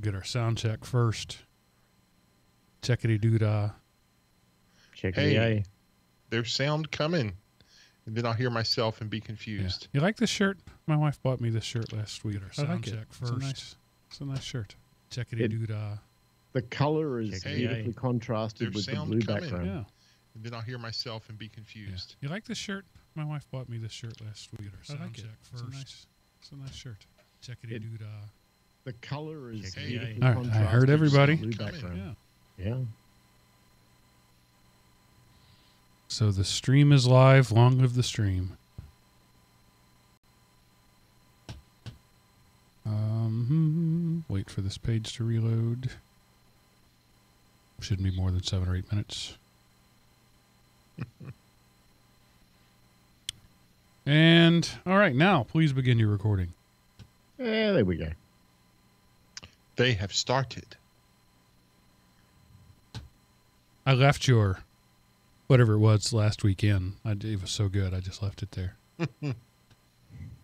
Get our sound check first. Checkity-doo-dah. Hey, there's sound coming. And then I'll hear myself and be confused. Yeah. You like this shirt? My wife bought me this shirt last week. I like it. First. It's a nice shirt. Checkity-doo-dah. The color is Hey, beautifully contrasted there's with the sound blue coming. background. Yeah. And then I'll hear myself and be confused. You like this shirt? My wife bought me this shirt last week. I like it. It's a nice shirt. Checkity-doo-dah. The color is Hey, beautifully all right, I contrasted heard everybody. with the blue Coming. background. Yeah. Yeah. So the stream is live. Long live the stream. Wait for this page to reload. Shouldn't be more than 7 or 8 minutes. And, all right, now, please begin your recording. Yeah, there we go. They have started. I left your, whatever it was last weekend. It was so good, I just left it there.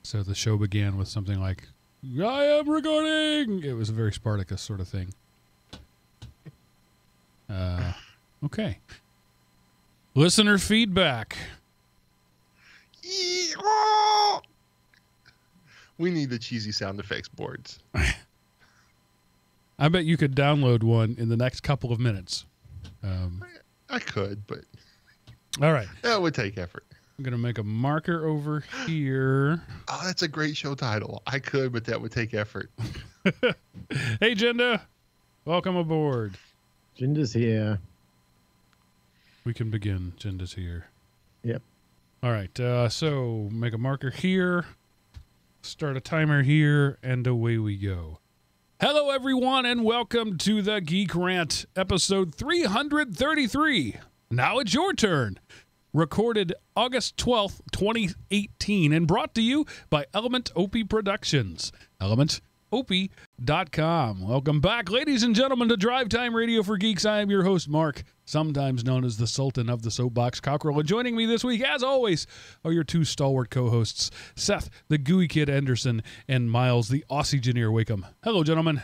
So the show began with something like, I am recording! It was a very Spartacus sort of thing. Okay. Listener feedback. Yee-haw! We need the cheesy sound effects boards. I bet you could download one in the next couple of minutes. I could, but All right. that would take effort. I'm going to make a marker over here. Oh, that's a great show title. I could, but that would take effort. Hey, Jenda. Welcome aboard. Jinder's here. We can begin. Jenda's here. Yep. All right. So make a marker here. Start a timer here. And away we go. Hello, everyone, and welcome to the Geek Rant, episode 333. Now it's your turn. Recorded August 12th, 2018, and brought to you by Element OP Productions. ElementOP.com. Welcome back, ladies and gentlemen, to Drive Time Radio for Geeks. I am your host, Mark, sometimes known as the Sultan of the Soapbox Cockerel. And joining me this week, as always, are your two stalwart co-hosts, Seth, the Gooey Kid Anderson, and Miles, the Aussie-Gineer Wakeham. Hello, gentlemen.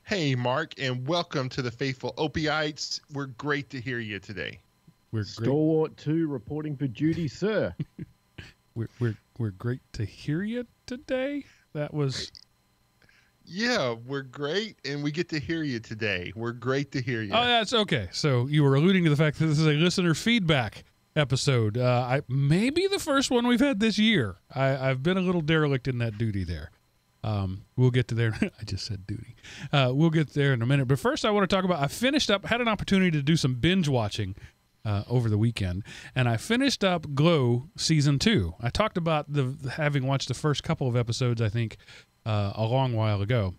Hey, Mark, and welcome to the Faithful Opiites. We're great to hear you today. We're great. Stalwart 2 reporting for duty, sir. We're great to hear you today. That was... Yeah, we're great, and we get to hear you today. We're great to hear you. Oh, that's okay. So you were alluding to the fact that this is a listener feedback episode. Maybe the first one we've had this year. I've been a little derelict in that duty there. We'll get to there. I just said duty. We'll get there in a minute. But first I want to talk about, had an opportunity to do some binge watching over the weekend, and I finished up Glow Season 2. I talked about having watched the first couple of episodes, I think, a long while ago.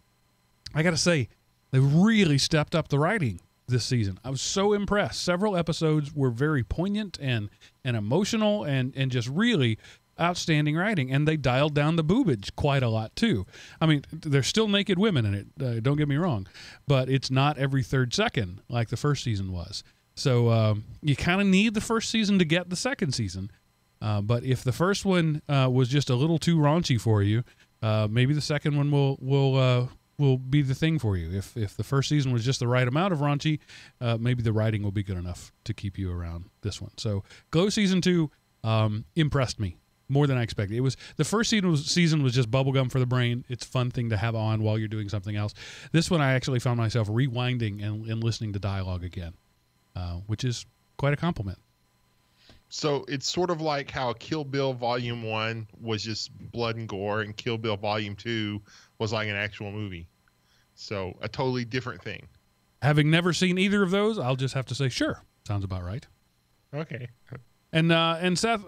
I got to say, they really stepped up the writing this season. I was so impressed. Several episodes were very poignant and emotional and just really outstanding writing, and they dialed down the boobage quite a lot too. I mean, there's still naked women in it, don't get me wrong, but it's not every third second like the first season was. So you kind of need the first season to get the second season. But if the first one was just a little too raunchy for you, maybe the second one will be the thing for you. If the first season was just the right amount of raunchy, maybe the writing will be good enough to keep you around this one. So Glow Season 2 impressed me more than I expected. It was the first season was just bubblegum for the brain. It's a fun thing to have on while you're doing something else. This one I actually found myself rewinding and listening to dialogue again, which is quite a compliment. So it's sort of like how Kill Bill Volume 1 was just blood and gore, and Kill Bill Volume 2 was like an actual movie. So a totally different thing. Having never seen either of those, I'll just have to say, sure, sounds about right. Okay. And Seth,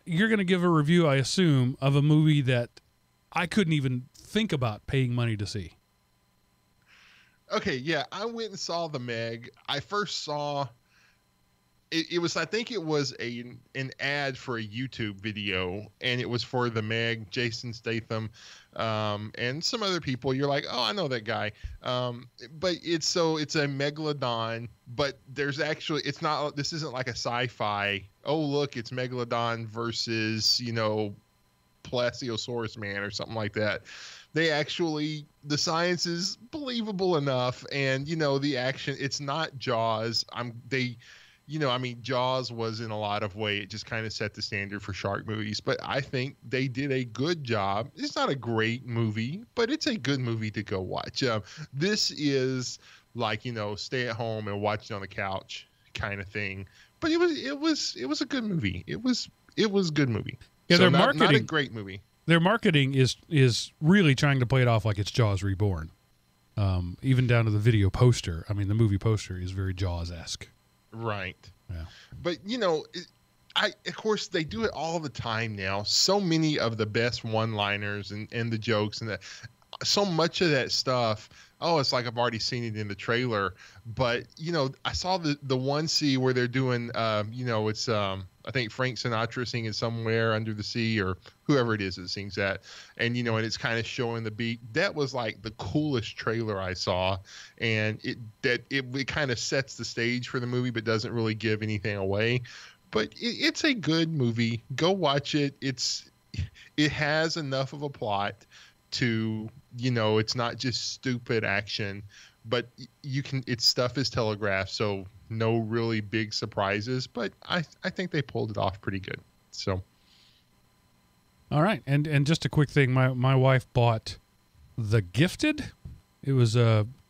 you're going to give a review, I assume, of a movie that I couldn't even think about paying money to see. Okay, yeah, I went and saw The Meg. I first saw... It was, I think it was an ad for a YouTube video, and it was for The Meg, Jason Statham, and some other people. You're like, oh, I know that guy. But it's a Megalodon, but there's actually, this isn't like a sci-fi, oh, look, it's Megalodon versus, Plesiosaurus Man or something like that. they actually, the science is believable enough, and the action, it's not Jaws. Jaws was in a lot of way, it just kind of set the standard for shark movies, but I think they did a good job. It's not a great movie, but it's a good movie to go watch. This is like, stay at home and watch it on the couch kind of thing. But it was a good movie. It was a good movie. Yeah, so their not marketing, a great movie. Their marketing is really trying to play it off like it's Jaws Reborn. Even down to the video poster. I mean, the movie poster is very Jaws-esque. Right. Yeah. But of course they do it all the time now. So many of the best one-liners and the jokes and so much of that stuff. Oh, it's like I've already seen it in the trailer. But I saw the one scene where they're doing it's I think Frank Sinatra singing Somewhere Under the Sea, or whoever it is that sings that, and and it's kind of showing the beat. That was like the coolest trailer I saw, and it kind of sets the stage for the movie, but doesn't really give anything away. But it's a good movie. Go watch it. It has enough of a plot to it's not just stupid action, but its stuff is telegraphed, so no really big surprises, but I think they pulled it off pretty good. So all right, and just a quick thing, my wife bought The Gifted. It was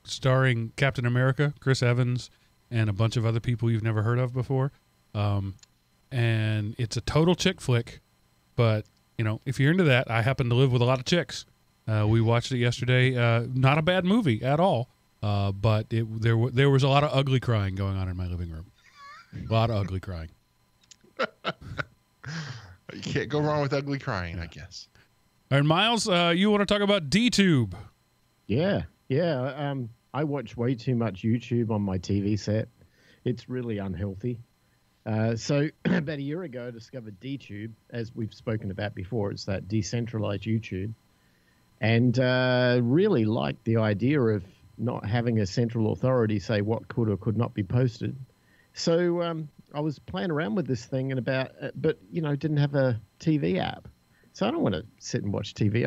starring Captain America, Chris Evans, and a bunch of other people you've never heard of before. And it's a total chick flick, but if you're into that, I happen to live with a lot of chicks. We watched it yesterday. Not a bad movie at all, but there was a lot of ugly crying going on in my living room. A lot of ugly crying. You can't go wrong with ugly crying, I guess. All right, Miles, you want to talk about DTube? Yeah. I watch way too much YouTube on my TV set. It's really unhealthy. So about a year ago, I discovered DTube, as we've spoken about before. It's that decentralized YouTube. And really liked the idea of not having a central authority say what could or could not be posted. So I was playing around with this thing but didn't have a TV app. So I don't want to sit and watch TV.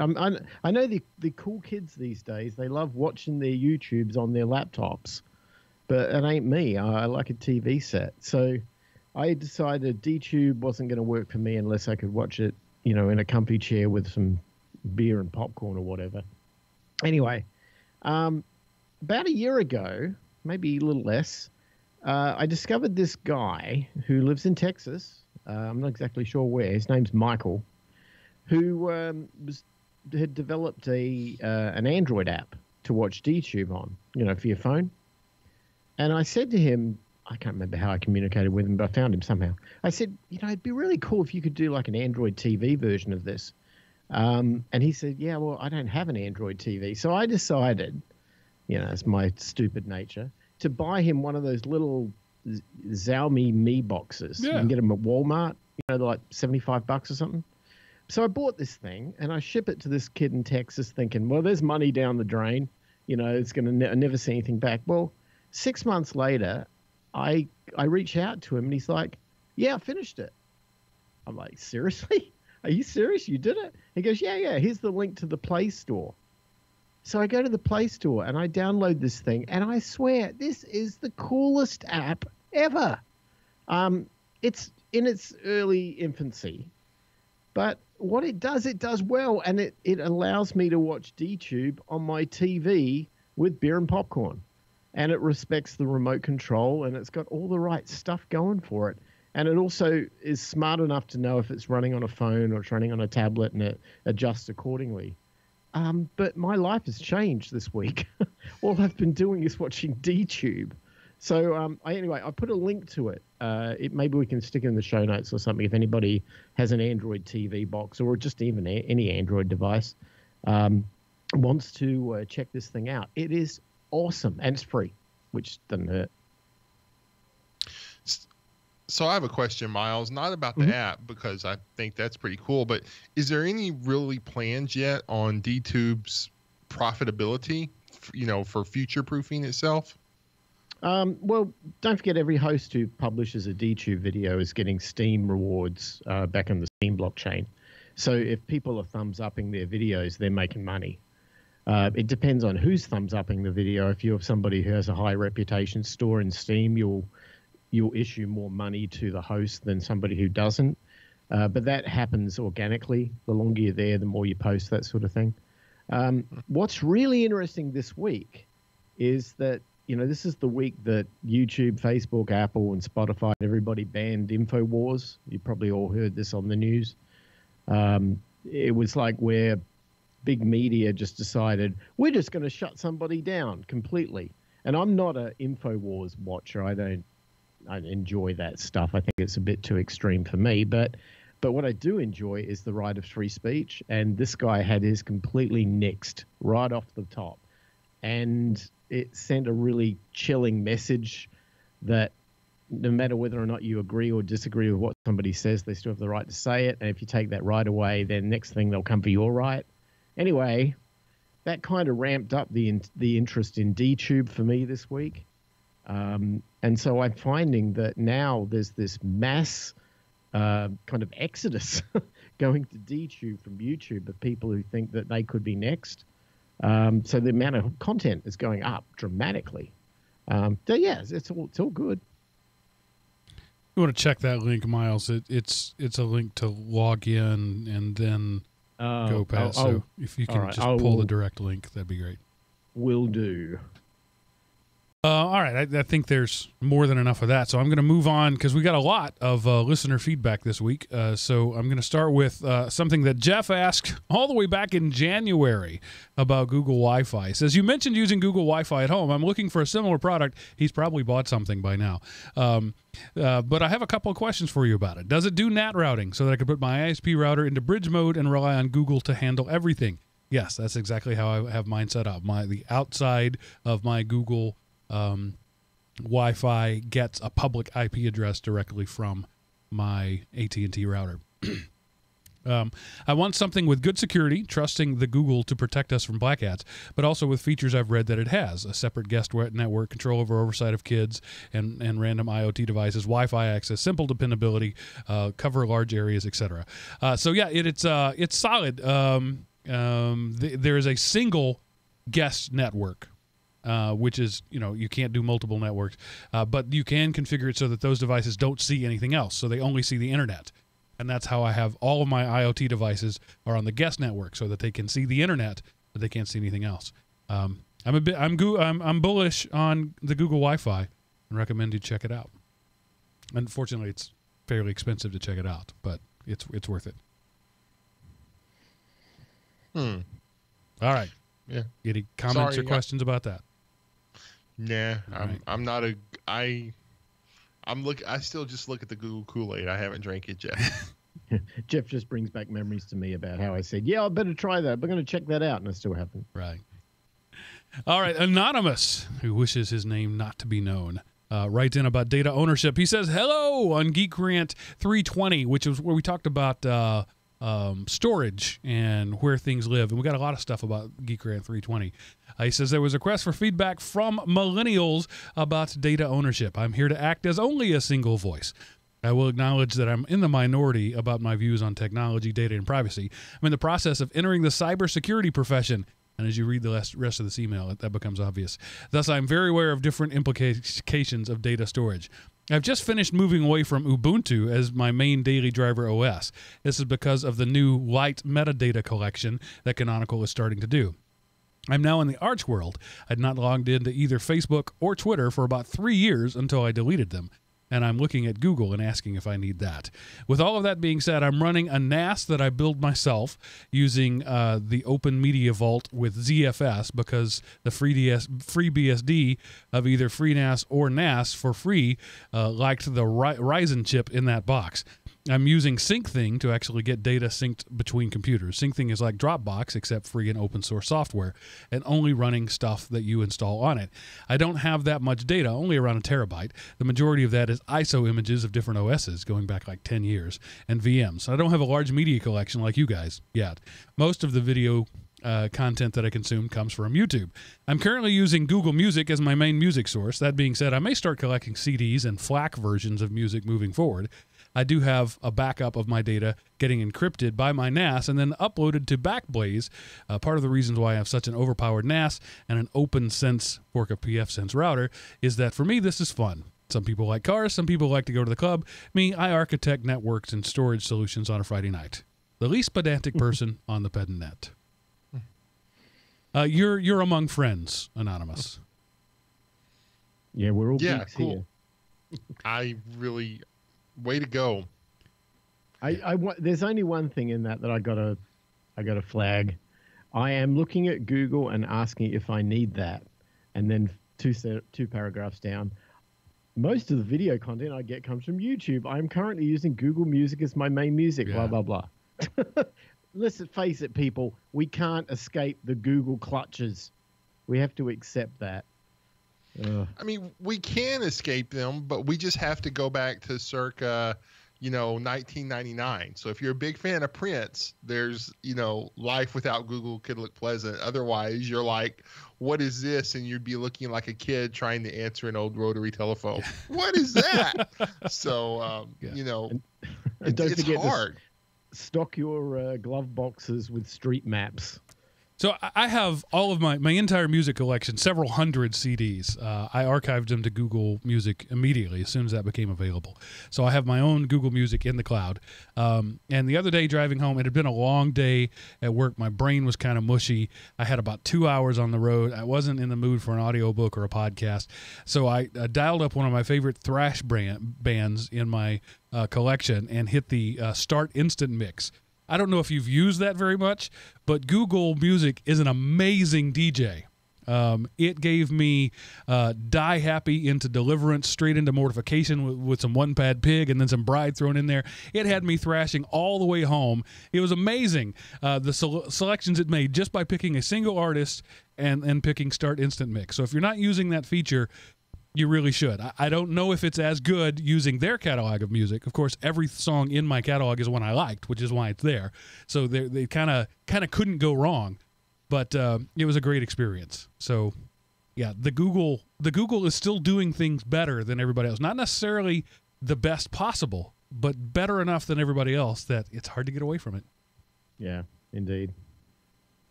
I know the cool kids these days, they love watching their YouTubes on their laptops, but it ain't me. I like a TV set. So I decided DTube wasn't going to work for me unless I could watch it, in a comfy chair with some beer and popcorn or whatever. Anyway, about a year ago, maybe a little less, I discovered this guy who lives in Texas. I'm not exactly sure where. His name's Michael, who had developed an Android app to watch DTube on, for your phone. And I said to him, I can't remember how I communicated with him, but I found him somehow. I said, it'd be really cool if you could do like an Android TV version of this. And he said, yeah, well, I don't have an Android TV. So I decided, it's my stupid nature, to buy him one of those little Xiaomi Mi boxes. Yeah. You can get them at Walmart, they're like $75 or something. So I bought this thing and I ship it to this kid in Texas thinking, well, there's money down the drain. It's going to never see anything back. Well, 6 months later, I reach out to him and he's like, yeah, I finished it. I'm like, seriously? Are you serious? You did it? He goes, yeah. Here's the link to the Play Store. So I go to the Play Store and I download this thing, and I swear this is the coolest app ever. It's in its early infancy, but what it does well, and it allows me to watch DTube on my TV with beer and popcorn, and it respects the remote control, and it's got all the right stuff going for it. And it also is smart enough to know if it's running on a phone or it's running on a tablet, and it adjusts accordingly. But my life has changed this week. All I've been doing is watching DTube. So I put a link to it. Maybe we can stick it in the show notes or something if anybody has an Android TV box or just even any Android device wants to check this thing out. It is awesome, and it's free, which doesn't hurt. So I have a question, Miles, not about the app, because I think that's pretty cool, but is there any really plans yet on DTube's profitability, for future-proofing itself? Well, don't forget every host who publishes a DTube video is getting Steam rewards back on the Steam blockchain. So if people are thumbs upping their videos, they're making money. It depends on who's thumbs upping the video. If you have somebody who has a high reputation store in Steam, you'll issue more money to the host than somebody who doesn't. But that happens organically. The longer you're there, the more you post, that sort of thing. What's really interesting this week is that, this is the week that YouTube, Facebook, Apple, and Spotify, everybody banned InfoWars. You probably all heard this on the news. It was like where big media just decided, we're just going to shut somebody down completely. And I'm not an InfoWars watcher. I don't enjoy that stuff. I think it's a bit too extreme for me. But what I do enjoy is the right of free speech. And this guy had his completely nixed right off the top. And it sent a really chilling message that no matter whether or not you agree or disagree with what somebody says, they still have the right to say it. And if you take that right away, then next thing they'll come for your right. Anyway, that kind of ramped up the interest in DTube for me this week. And so I'm finding that now there's this mass kind of exodus going to DTube from YouTube of people who think that they could be next. So the amount of content is going up dramatically. So yeah, it's all good. You want to check that link, Miles? It's a link to log in and then go past. So if you can just pull the direct link, that'd be great. Will do. All right, I think there's more than enough of that. So I'm going to move on because we got a lot of listener feedback this week. So I'm going to start with something that Jeff asked all the way back in January about Google Wi-Fi. He says, you mentioned using Google Wi-Fi at home. I'm looking for a similar product. He's probably bought something by now. But I have a couple of questions for you about it. Does it do NAT routing so that I can put my ISP router into bridge mode and rely on Google to handle everything? Yes, that's exactly how I have mine set up. The outside of my Google Wi-Fi gets a public IP address directly from my AT&T router. I want something with good security, trusting the Google to protect us from black hats, but also with features I've read that it has: a separate guest network, control over oversight of kids and random IoT devices, Wi-Fi access, simple dependability, cover large areas, etc. So yeah, it's solid. There is a single guest network. Which is, you can't do multiple networks, but you can configure it so that those devices don't see anything else. So they only see the internet. And that's how I have all of my IoT devices are on the guest network so that they can see the internet, but they can't see anything else. I'm bullish on the Google Wi-Fi and recommend you check it out. Unfortunately, it's fairly expensive to check it out, but it's worth it. All right. Yeah. Any comments or questions about that? Nah, I'm not a I still just look at the Google Kool-Aid. I haven't drank it yet. Jeff just brings back memories to me about how I said, yeah, I better try that. We're going to check that out, and I still haven't. Right. All right, Anonymous, who wishes his name not to be known, writes in about data ownership. He says, hello on GeekRant 320, which is where we talked about storage and where things live. And we got a lot of stuff about GeekRant 320. He says there was a request for feedback from millennials about data ownership. I'm here to act as only a single voice. I will acknowledge that I'm in the minority about my views on technology, data, and privacy. I'm in the process of entering the cybersecurity profession. And as you read the rest of this email, that becomes obvious. Thus, I'm very aware of different implications of data storage. I've just finished moving away from Ubuntu as my main daily driver OS. This is because of the new light metadata collection that Canonical is starting to do. I'm now in the Arch world. I'd not logged into either Facebook or Twitter for about 3 years until I deleted them. And I'm looking at Google and asking if I need that. With all of that being said, I'm running a NAS that I build myself using the Open Media Vault with ZFS because the free BSD of either FreeNAS or NAS for free liked the Ryzen chip in that box. I'm using SyncThing to actually get data synced between computers. SyncThing is like Dropbox, except free and open source software, and only running stuff that you install on it. I don't have that much data, only around a terabyte. The majority of that is ISO images of different OSs going back like 10 years, and VMs. I don't have a large media collection like you guys yet. Most of the video content that I consume comes from YouTube. I'm currently using Google Music as my main music source. That being said, I may start collecting CDs and FLAC versions of music moving forward. I do have a backup of my data getting encrypted by my NAS and then uploaded to Backblaze. Part of the reasons why I have such an overpowered NAS and an OpenSense Orca pfSense router is that for me, this is fun. Some people like cars. Some people like to go to the club. Me, I architect networks and storage solutions on a Friday night. The least pedantic person on the pedant net. You're among friends, Anonymous. Yeah, we're all geeks cool. here. I really, way to go. There's only one thing in that I gotta flag. I am looking at Google and asking if I need that, and then two paragraphs down. Most of the video content I get comes from YouTube. I am currently using Google Music as my main music. Yeah. Blah blah blah. Let's face it, people. We can't escape the Google clutches. We have to accept that. I mean, we can escape them, but we just have to go back to circa, 1999. So if you're a big fan of Prince, there's, life without Google could look pleasant. Otherwise, you're like, what is this? And you'd be looking like a kid trying to answer an old rotary telephone. What is that? So, and it's forget hard. Stock your glove boxes with street maps. So I have all of my entire music collection, several hundred CDs. I archived them to Google Music immediately as soon as that became available. So I have my own Google Music in the cloud. And the other day driving home, it had been a long day at work. My brain was kind of mushy. I had about 2 hours on the road. I wasn't in the mood for an audiobook or a podcast. So I dialed up one of my favorite thrash bands in my collection and hit the Start Instant Mix. I don't know if you've used that very much, but Google Music is an amazing DJ. It gave me Die Happy into Deliverance, straight into Mortification with some One Pad Pig and then some Bride thrown in there. It had me thrashing all the way home. It was amazing, the selections it made just by picking a single artist and picking Start Instant Mix. So if you're not using that feature, you really should. I don't know if it's as good using their catalog of music. Of course, every song in my catalog is one I liked, which is why it's there. So they kind of couldn't go wrong, but it was a great experience. So, yeah, the Google is still doing things better than everybody else. Not necessarily the best possible, but better enough than everybody else that it's hard to get away from it. Yeah, indeed.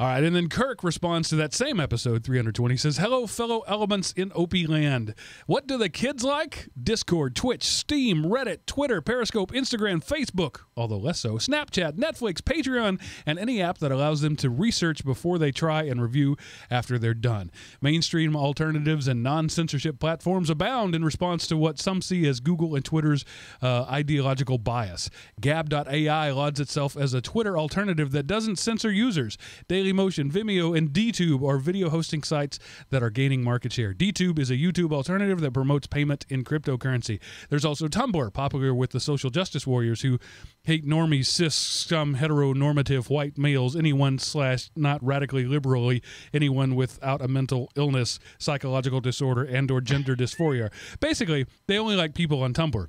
All right, and then Kirk responds to that same episode, 320, says, hello, fellow elements in Opie land. What do the kids like? Discord, Twitch, Steam, Reddit, Twitter, Periscope, Instagram, Facebook, although less so, Snapchat, Netflix, Patreon, and any app that allows them to research before they try and review after they're done. Mainstream alternatives and non-censorship platforms abound in response to what some see as Google and Twitter's ideological bias. Gab.ai lauds itself as a Twitter alternative that doesn't censor users. Dailymotion, Vimeo, and DTube are video hosting sites that are gaining market share. DTube is a YouTube alternative that promotes payment in cryptocurrency. There's also Tumblr, popular with the social justice warriors who hate normies, cis, scum, heteronormative white males, anyone / not radically liberally, anyone without a mental illness, psychological disorder, and or gender dysphoria. Basically, they only like people on Tumblr.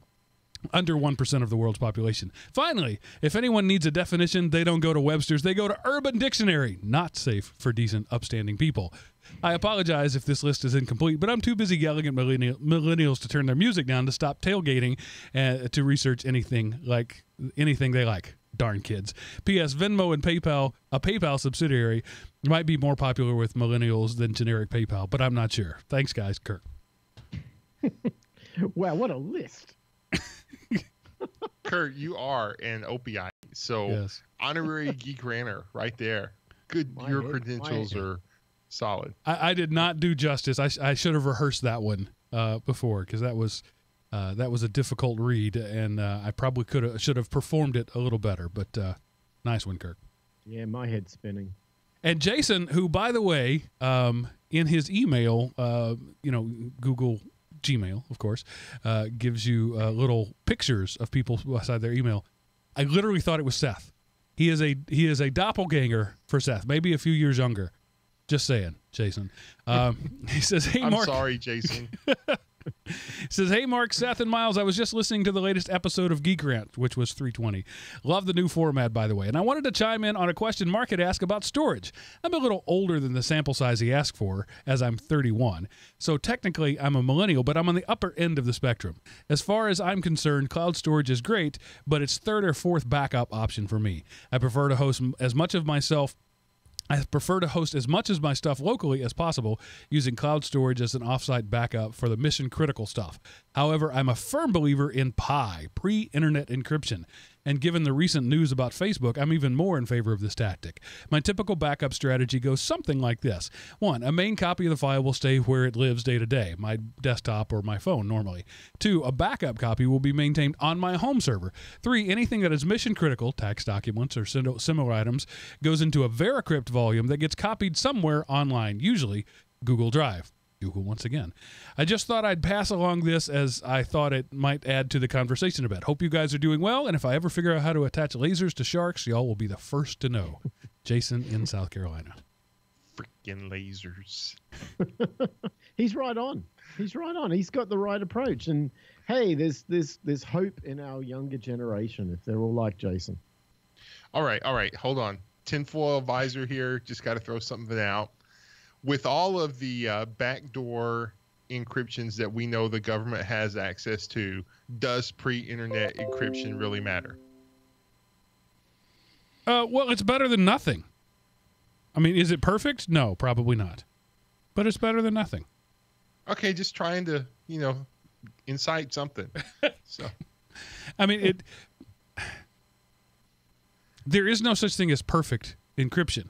Under 1% of the world's population. Finally, if anyone needs a definition, they don't go to Webster's, they go to Urban Dictionary. Not safe for decent, upstanding people. I apologize if this list is incomplete, but I'm too busy yelling at millennials to turn their music down to stop tailgating to research anything they like. Darn kids. P.S. Venmo and PayPal, a PayPal subsidiary, might be more popular with millennials than generic PayPal, but I'm not sure. Thanks, guys. Kirk. Wow, what a list. Kurt, you are an OPI, so Yes. Honorary Geek Ranter right there. Good, your credentials are solid. I did not do justice. I should have rehearsed that one before because that was a difficult read, and I probably should have performed it a little better. But nice one, Kirk. Yeah, my head's spinning. And Jason, who, by the way, in his email, Google Gmail, of course, gives you little pictures of people beside their email. I literally thought it was Seth. He is a doppelganger for Seth, maybe a few years younger. Just saying, Jason. He says, "Hey, I'm Mark." sorry, Jason. Says, hey, Mark, Seth, and Miles. I was just listening to the latest episode of GeekRant, which was 320. Love the new format, by the way. And I wanted to chime in on a question Mark had asked about storage. I'm a little older than the sample size he asked for, as I'm 31. So technically, I'm a millennial, but I'm on the upper end of the spectrum. As far as I'm concerned, cloud storage is great, but it's third or fourth backup option for me. I prefer to host as much of my stuff locally as possible, using cloud storage as an offsite backup for the mission critical stuff. However, I'm a firm believer in PI, pre-internet encryption. And given the recent news about Facebook, I'm even more in favor of this tactic. My typical backup strategy goes something like this. 1, a main copy of the file will stay where it lives day to day, my desktop or my phone normally. 2, a backup copy will be maintained on my home server. 3, anything that is mission critical, tax documents or similar items, goes into a Veracrypt volume that gets copied somewhere online, usually Google Drive. Google once again. I just thought I'd pass along this as I thought it might add to the conversation a bit. Hope you guys are doing well, and if I ever figure out how to attach lasers to sharks, y'all will be the first to know. Jason in South Carolina. Freaking lasers. He's right on. He's right on. He's got the right approach. And hey, there's hope in our younger generation if they're all like Jason. All right. Hold on. Tinfoil visor here. Just got to throw something out. With all of the backdoor encryptions that we know the government has access to, does pre-internet encryption really matter? Well, it's better than nothing. I mean, is it perfect? No, probably not. But it's better than nothing. Okay, just trying to, incite something. So, I mean, there is no such thing as perfect encryption.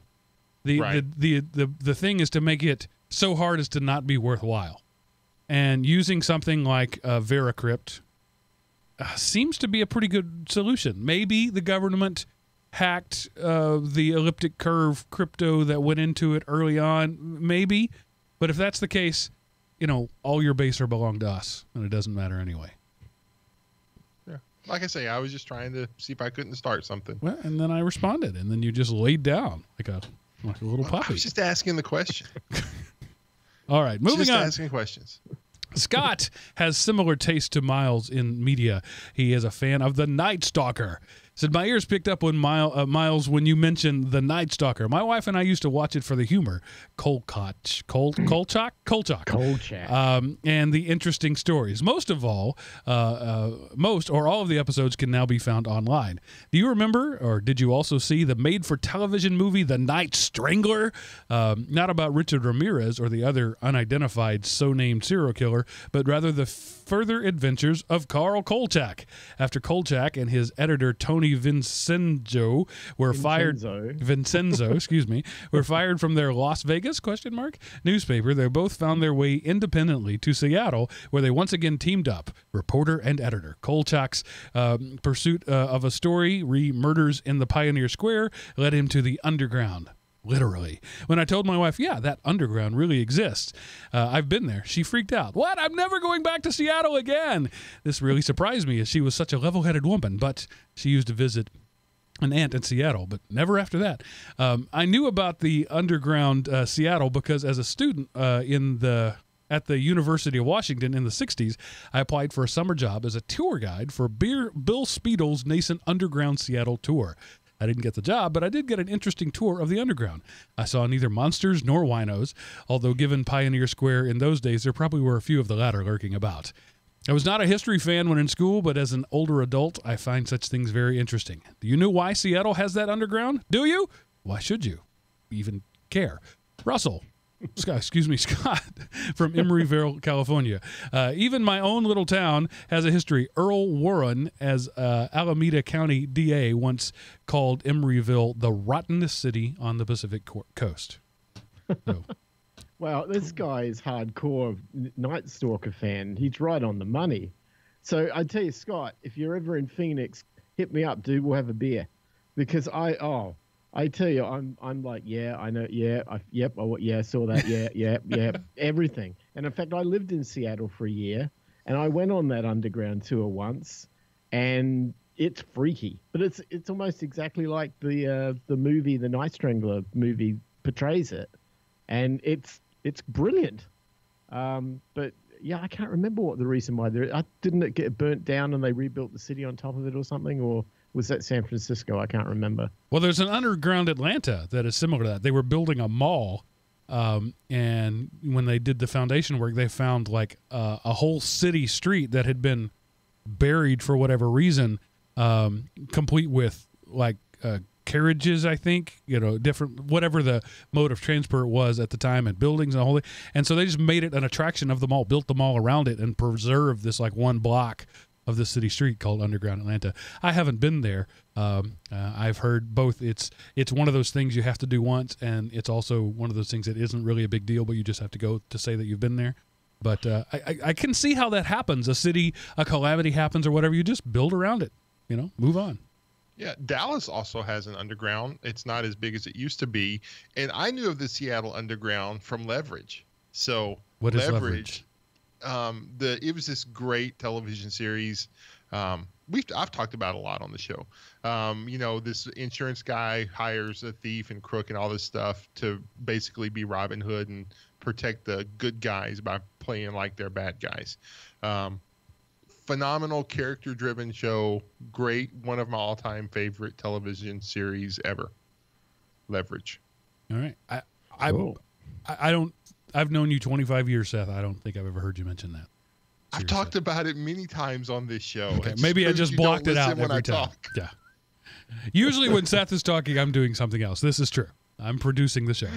The thing is to make it so hard as to not be worthwhile. And using something like Veracrypt seems to be a pretty good solution. Maybe the government hacked the elliptic curve crypto that went into it early on. Maybe. But if that's the case, all your base belong to us, and it doesn't matter anyway. Yeah. Like I say, I was just trying to see if I couldn't start something. Well, and then I responded, and then you just laid down like a little puppy. I was just asking the question. All right, moving on. Just asking questions. Scott has similar taste to Miles in media. He is a fan of The Night Stalker. Said, my ears picked up when Miles, when you mentioned The Night Stalker. My wife and I used to watch it for the humor. Kolchak, and the interesting stories. Most or all of the episodes can now be found online. Do you remember, or did you also see the made-for-television movie The Night Strangler? Not about Richard Ramirez or the other unidentified so-named serial killer, but rather the further adventures of Carl Kolchak. After Kolchak and his editor Tony Vincenzo were fired from their Las Vegas newspaper, they both found their way independently to Seattle, where they once again teamed up, reporter and editor. Kolchak's pursuit of a story, murders in the Pioneer Square, led him to the underground. Literally. When I told my wife, yeah, that underground really exists, I've been there, she freaked out. What? I'm never going back to Seattle again. This really surprised me, as she was such a level-headed woman, but she used to visit an aunt in Seattle, but never after that. I knew about the underground Seattle because as a student at the University of Washington in the 60s, I applied for a summer job as a tour guide for Bill Spiegel's nascent underground Seattle tour. I didn't get the job, but I did get an interesting tour of the underground. I saw neither monsters nor winos, although given Pioneer Square in those days, there probably were a few of the latter lurking about. I was not a history fan when in school, but as an older adult, I find such things very interesting. Do you know why Seattle has that underground? Do you? Why should you even care? Russell. Scott from Emeryville, California. Even my own little town has a history. Earl Warren, as Alameda County DA, once called Emeryville the rottenest city on the Pacific coast. So. Wow, this guy is hardcore Night Stalker fan. He's right on the money. So I tell you, Scott, if you're ever in Phoenix, hit me up, dude. We'll have a beer. Because I tell you, I'm like, yeah, I know, yeah, I saw that, yeah, everything. And in fact, I lived in Seattle for a year, and I went on that underground tour once, and it's freaky, but it's almost exactly like the movie, the Night Strangler movie portrays it, and it's brilliant. But Yeah, I can't remember what the reason why. Didn't it get burnt down and they rebuilt the city on top of it or something? Or was that San Francisco? I can't remember. Well, there's an underground Atlanta that is similar to that. They were building a mall, and when they did the foundation work, they found like a whole city street that had been buried for whatever reason, complete with like carriages, I think, different, whatever the mode of transport was at the time, and buildings and the whole thing. And so they just made it an attraction of the mall, built the mall around it, and preserved this like one block of the city street called Underground Atlanta. I haven't been there. I've heard both. It's one of those things you have to do once, and it's also one of those things that isn't really a big deal, but you just have to go to say that you've been there. But I can see how that happens. A calamity happens or whatever. You just build around it, move on. Yeah, Dallas also has an underground. It's not as big as it used to be. And I knew of the Seattle Underground from Leverage. So what is Leverage? It was this great television series. I've talked about it a lot on the show. This insurance guy hires a thief and crook and all this stuff to basically be Robin Hood and protect the good guys by playing like they're bad guys. Phenomenal character-driven show. Great. One of my all-time favorite television series ever. Leverage. All right. I've known you 25 years, Seth. I don't think I've ever heard you mention that. I've talked about it many times on this show. Okay. Maybe I just blocked it out every time. Yeah. Usually when Seth is talking, I'm doing something else. This is true. I'm producing the show.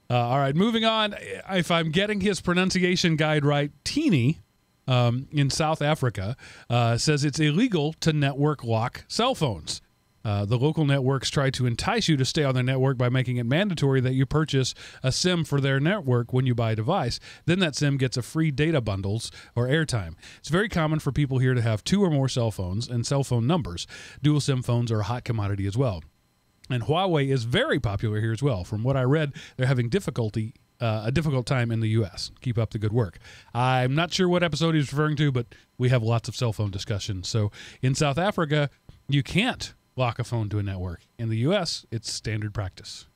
All right. Moving on. If I'm getting his pronunciation guide right, Teeny, in South Africa, says it's illegal to network lock cell phones. The local networks try to entice you to stay on their network by making it mandatory that you purchase a SIM for their network when you buy a device. Then that SIM gets a free data bundles or airtime. It's very common for people here to have 2 or more cell phones and cell phone numbers. Dual SIM phones are a hot commodity as well. And Huawei is very popular here as well. From what I read, they're having a difficult time in the U.S. Keep up the good work. I'm not sure what episode he's referring to, but we have lots of cell phone discussions. So in South Africa, you can't lock a phone to a network. In the U.S., it's standard practice.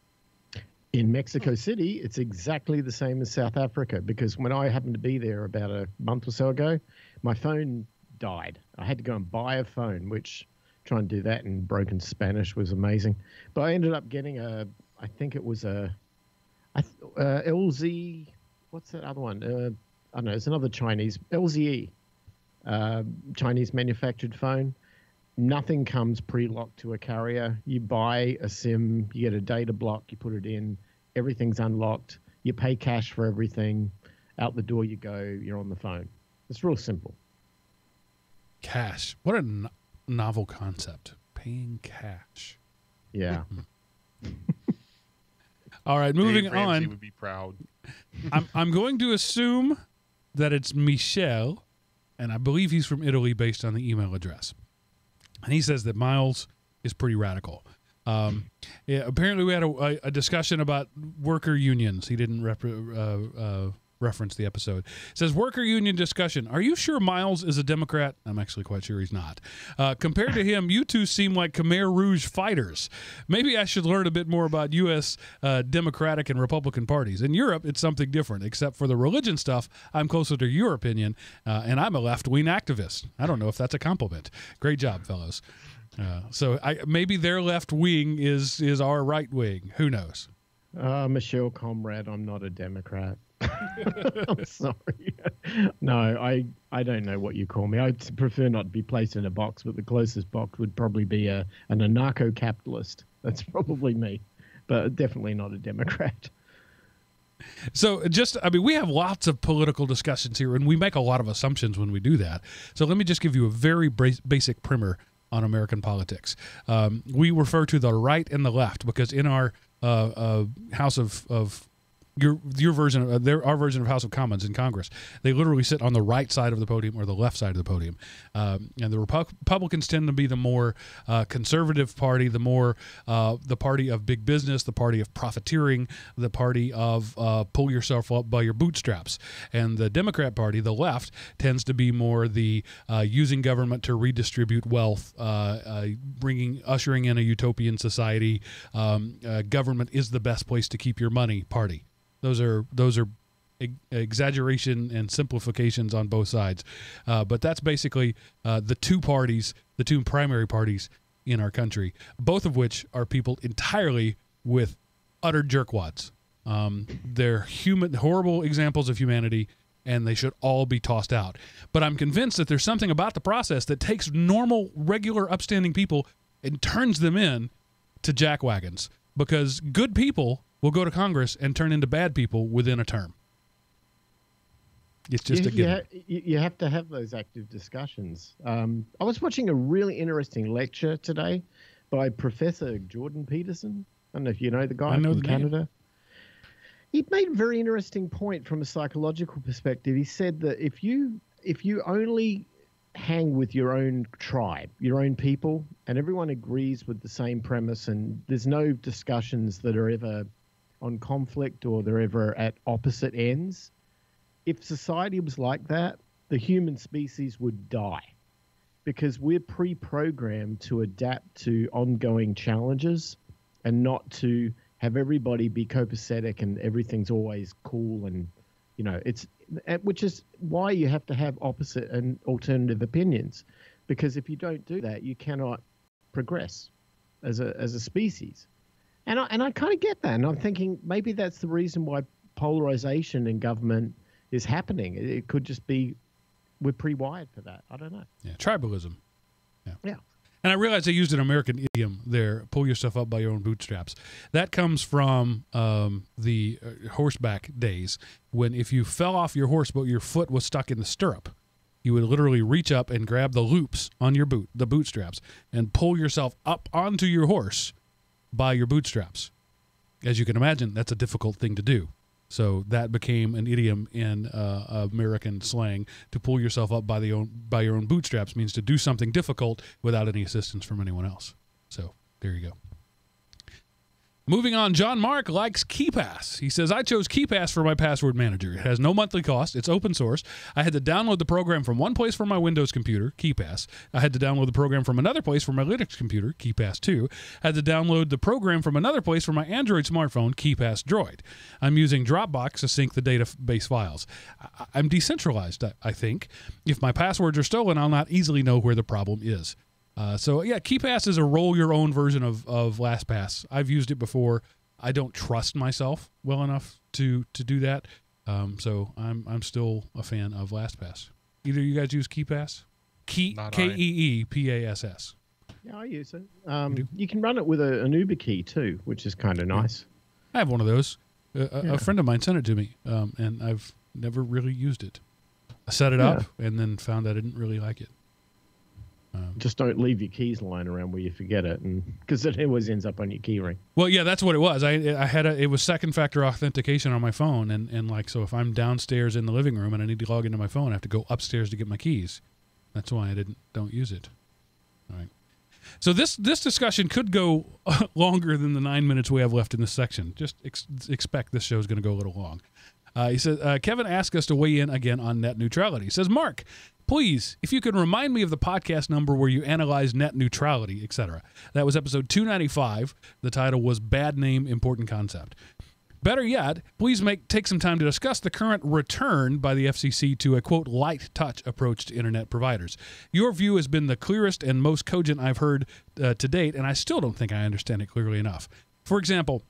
In Mexico City, it's exactly the same as South Africa, because when I happened to be there about a month or so ago, my phone died. I had to go and buy a phone, which trying to do that in broken Spanish was amazing. But I ended up getting I think it was a LZ, what's that other one? I don't know, it's another Chinese, LZE, Chinese manufactured phone. Nothing comes pre-locked to a carrier. You buy a SIM, you get a data block, you put it in, everything's unlocked, you pay cash for everything, out the door you go, you're on the phone. It's real simple. Cash. What a novel concept. Paying cash. Yeah. All right, moving Dave Ramsey on. would be proud. I'm going to assume that it's Michel, and I believe he's from Italy based on the email address. And he says that Miles is pretty radical. Apparently, we had a discussion about worker unions. He didn't reference the episode. It says, worker union discussion. Are you sure Miles is a Democrat? I'm actually quite sure he's not. Compared to him, you two seem like Khmer Rouge fighters. Maybe I should learn a bit more about U.S. Democratic and Republican parties. In Europe, it's something different. Except for the religion stuff, I'm closer to your opinion, and I'm a left-wing activist. I don't know if that's a compliment. Great job, fellows. So maybe their left wing is our right wing. Who knows? Michelle Comrade, I'm not a Democrat. I'm sorry. No, I don't know what you call me. I prefer not to be placed in a box, but the closest box would probably be an anarcho-capitalist. That's probably me, but definitely not a Democrat. So we have lots of political discussions here, and we make a lot of assumptions when we do that. So let me just give you a very basic primer on American politics. We refer to the right and the left because in our House of your version of our version of House of Commons in Congress, they literally sit on the right side of the podium or the left side of the podium. And the Republicans tend to be the more conservative party, the more the party of big business, the party of profiteering, the party of pull yourself up by your bootstraps. And the Democrat Party, the left, tends to be more the using government to redistribute wealth, ushering in a utopian society. Government is the best place to keep your money party. Those are exaggeration and simplifications on both sides. But that's basically the two primary parties in our country, both of which are people entirely with utter jerkwads. They're horrible examples of humanity, and they should all be tossed out. But I'm convinced that there's something about the process that takes normal, regular, upstanding people and turns them in to jackwagons, because good people will go to Congress and turn into bad people within a term. It's just a given. You have to have those active discussions. I was watching a really interesting lecture today by Professor Jordan Peterson. I don't know if you know the guy from Canada. He made a very interesting point from a psychological perspective. He said that if you only hang with your own tribe, your own people, and everyone agrees with the same premise, and there's no discussions that are ever on conflict or they're ever at opposite ends, if society was like that, the human species would die, because we're pre-programmed to adapt to ongoing challenges and not to have everybody be copacetic and everything's always cool. And, which is why you have to have opposite and alternative opinions, because if you don't do that, you cannot progress as a species. And I kind of get that. And I'm thinking maybe that's the reason why polarization in government is happening. It could just be we're pre-wired for that. I don't know. Yeah, tribalism. Yeah. And I realized I used an American idiom there, pull yourself up by your own bootstraps. That comes from the horseback days, when if you fell off your horse but your foot was stuck in the stirrup, you would literally reach up and grab the loops on your the bootstraps, and pull yourself up onto your horse by your bootstraps. As you can imagine, that's a difficult thing to do. So that became an idiom in American slang. To pull yourself up by your own bootstraps means to do something difficult without any assistance from anyone else. So there you go. Moving on, John Mark likes KeyPass. He says, I chose KeyPass for my password manager. It has no monthly cost. It's open source. I had to download the program from one place for my Windows computer, KeyPass. I had to download the program from another place for my Linux computer, KeyPass 2. I had to download the program from another place for my Android smartphone, KeyPass Droid. I'm using Dropbox to sync the database files. I'm decentralized, I think. If my passwords are stolen, I'll not easily know where the problem is. So yeah, KeyPass is a roll-your-own version of LastPass. I've used it before. I don't trust myself well enough to do that. So I'm still a fan of LastPass. Either of you guys use KeyPass? KEEPASS. Yeah, I use it. You can run it with an Uber key too, which is kind of nice. I have one of those. A friend of mine sent it to me, and I've never really used it. I set it up and then found I didn't really like it. Just don't leave your keys lying around where you forget it, and because it always ends up on your key ring. Well, yeah, that's what it was. I had it was second factor authentication on my phone, and like, so if I'm downstairs in the living room and I need to log into my phone, I have to go upstairs to get my keys. That's why I don't use it. All right. So this discussion could go longer than the 9 minutes we have left in this section. Just expect this show is going to go a little long. He says, Kevin asked us to weigh in again on net neutrality. He says, Mark, please, if you could remind me of the podcast number where you analyze net neutrality, etc. That was episode 295. The title was Bad Name, Important Concept. Better yet, please take some time to discuss the current return by the FCC to a, quote, light touch approach to internet providers. Your view has been the clearest and most cogent I've heard to date, and I still don't think I understand it clearly enough. For example,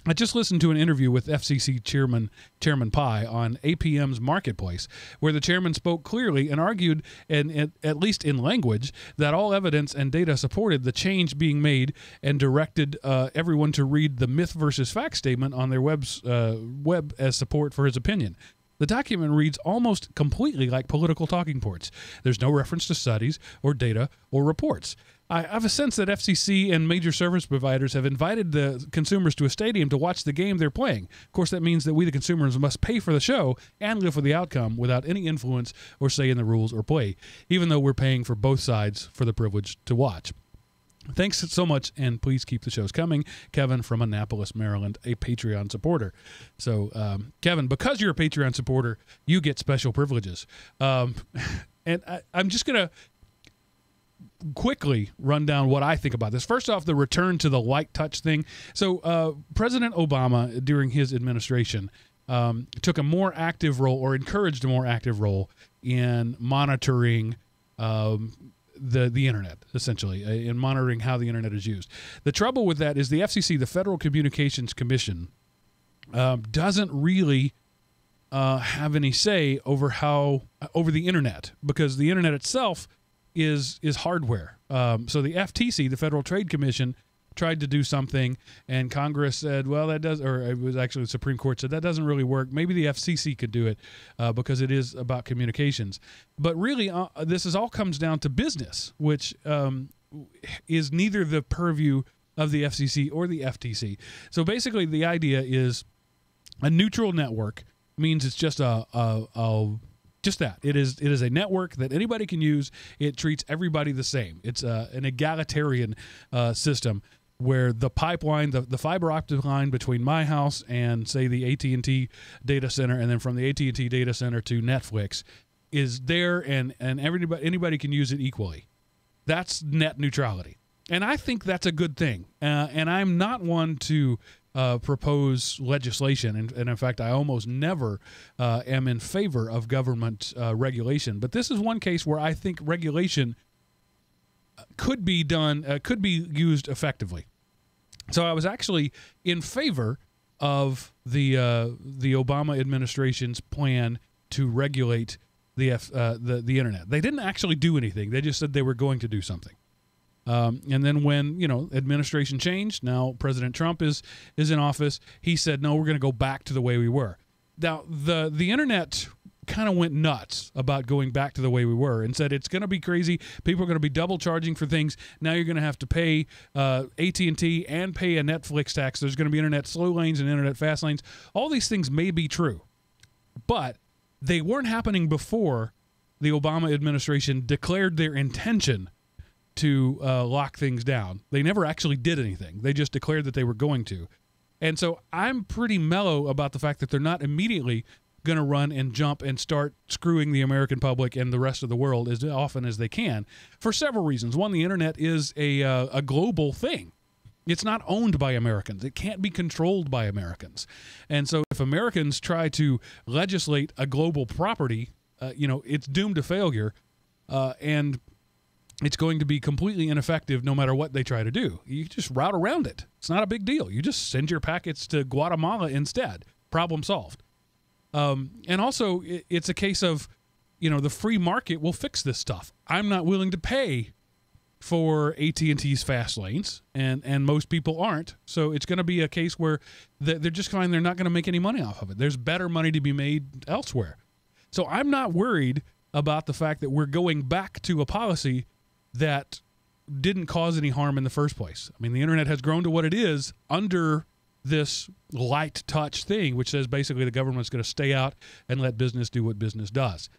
I just listened to an interview with FCC Chairman Pai on APM's Marketplace, where the chairman spoke clearly and argued, at least in language, that all evidence and data supported the change being made, and directed everyone to read the myth versus fact statement on their web as support for his opinion. The document reads almost completely like political talking points. There's no reference to studies or data or reports. I have a sense that FCC and major service providers have invited the consumers to a stadium to watch the game they're playing. Of course, that means that we, the consumers, must pay for the show and live with the outcome without any influence or say in the rules or play, even though we're paying for both sides for the privilege to watch. Thanks so much, and please keep the shows coming. Kevin from Annapolis, Maryland, a Patreon supporter. So, Kevin, because you're a Patreon supporter, you get special privileges. And I'm just going to quickly run down what I think about this. First off, the return to the light touch thing. So President Obama, during his administration, took a more active role or encouraged a more active role in monitoring the internet, essentially, in monitoring how the internet is used. The trouble with that is the FCC, the Federal Communications Commission, doesn't really have any say over the internet, because the internet itself is hardware. So the FTC, the Federal Trade Commission, tried to do something, and Congress said, well, that does, or it was actually the Supreme Court said that doesn't really work. Maybe the FCC could do it because it is about communications. But really, this all comes down to business, which is neither the purview of the FCC or the FTC. So basically, the idea is a neutral network means it's just just that. It is a network that anybody can use. It treats everybody the same. It's an egalitarian system where the pipeline, the fiber optic line between my house and, say, the AT&T data center, and then from the AT&T data center to Netflix, is there, and anybody can use it equally. That's net neutrality. And I think that's a good thing. And I'm not one to propose legislation. And in fact, I almost never am in favor of government regulation. But this is one case where I think regulation could be used effectively. So I was actually in favor of the Obama administration's plan to regulate the internet. They didn't actually do anything. They just said they were going to do something. And then when, administration changed, now President Trump is in office, he said, no, we're going to go back to the way we were. Now, the internet kind of went nuts about going back to the way we were and said it's going to be crazy. People are going to be double charging for things. Now you're going to have to pay AT&T and pay a Netflix tax. There's going to be internet slow lanes and internet fast lanes. All these things may be true, but they weren't happening before the Obama administration declared their intention to lock things down. They never actually did anything. They just declared that they were going to. And so I'm pretty mellow about the fact that they're not immediately going to run and jump and start screwing the American public and the rest of the world as often as they can, for several reasons. One, the internet is a global thing. It's not owned by Americans. It can't be controlled by Americans. And so if Americans try to legislate a global property, it's doomed to failure, and it's going to be completely ineffective no matter what they try to do. You just route around it. It's not a big deal. You just send your packets to Guatemala instead. Problem solved. And also, it's a case of, the free market will fix this stuff. I'm not willing to pay for AT&T's fast lanes, and most people aren't. So it's going to be a case where they're just fine. They're not going to make any money off of it. There's better money to be made elsewhere. So I'm not worried about the fact that we're going back to a policy that didn't cause any harm in the first place. I mean, the internet has grown to what it is under this light touch thing, which says basically the government's going to stay out and let business do what business does.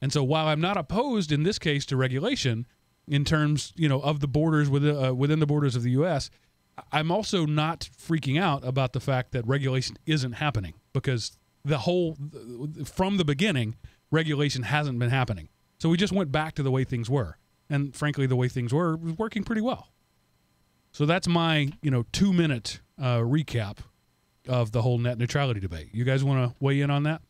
And so while I'm not opposed in this case to regulation in terms, of the borders within the borders of the U.S., I'm also not freaking out about the fact that regulation isn't happening, because from the beginning, regulation hasn't been happening. So we just went back to the way things were. And frankly, the way things were was working pretty well. So that's my, 2-minute recap of the whole net neutrality debate. You guys want to weigh in on that?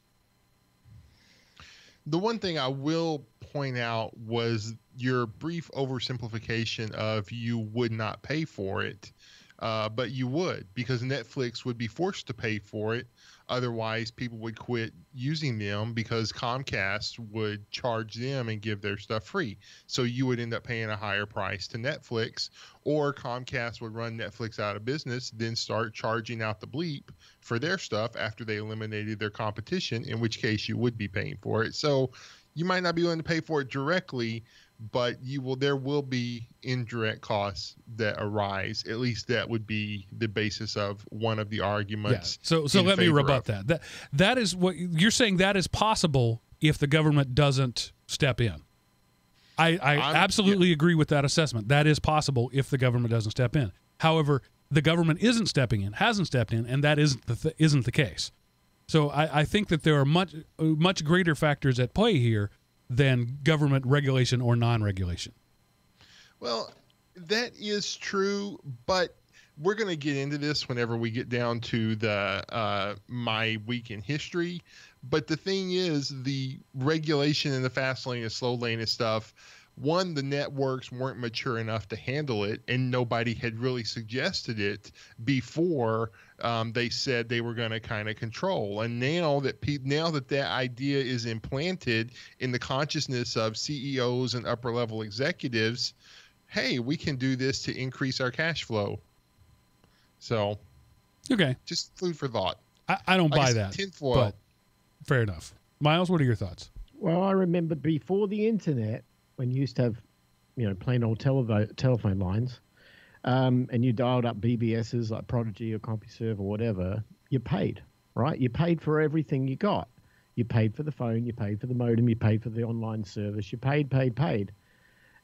The one thing I will point out was your brief oversimplification of you would not pay for it, but you would, because Netflix would be forced to pay for it. Otherwise, people would quit using them because Comcast would charge them and give their stuff free. So you would end up paying a higher price to Netflix, or Comcast would run Netflix out of business, then start charging out the bleep for their stuff after they eliminated their competition, in which case you would be paying for it. So you might not be willing to pay for it directly, but there will be indirect costs that arise. At least that would be the basis of one of the arguments. Yeah. So let me rebut that. That is what you're saying. That is possible if the government doesn't step in. I absolutely agree with that assessment. That is possible if the government doesn't step in. However, the government isn't stepping in, hasn't stepped in, and that isn't the case. So I think that there are much greater factors at play here than government regulation or non-regulation. Well, that is true, but we're going to get into this whenever we get down to the my week in history. But the thing is, the regulation in the fast lane and slow lane and stuff, one, the networks weren't mature enough to handle it, and nobody had really suggested it before they said they were going to kind of control. And now that that idea is implanted in the consciousness of CEOs and upper level executives, hey, we can do this to increase our cash flow. So, okay, just food for thought. I don't buy that. Tinfoil. But fair enough. Miles, what are your thoughts? Well, I remember before the internet, when you used to have, plain old telephone lines, and you dialed up BBSs like Prodigy or CompuServe or whatever, you paid, right? You paid for everything you got. You paid for the phone, you paid for the modem, you paid for the online service, you paid.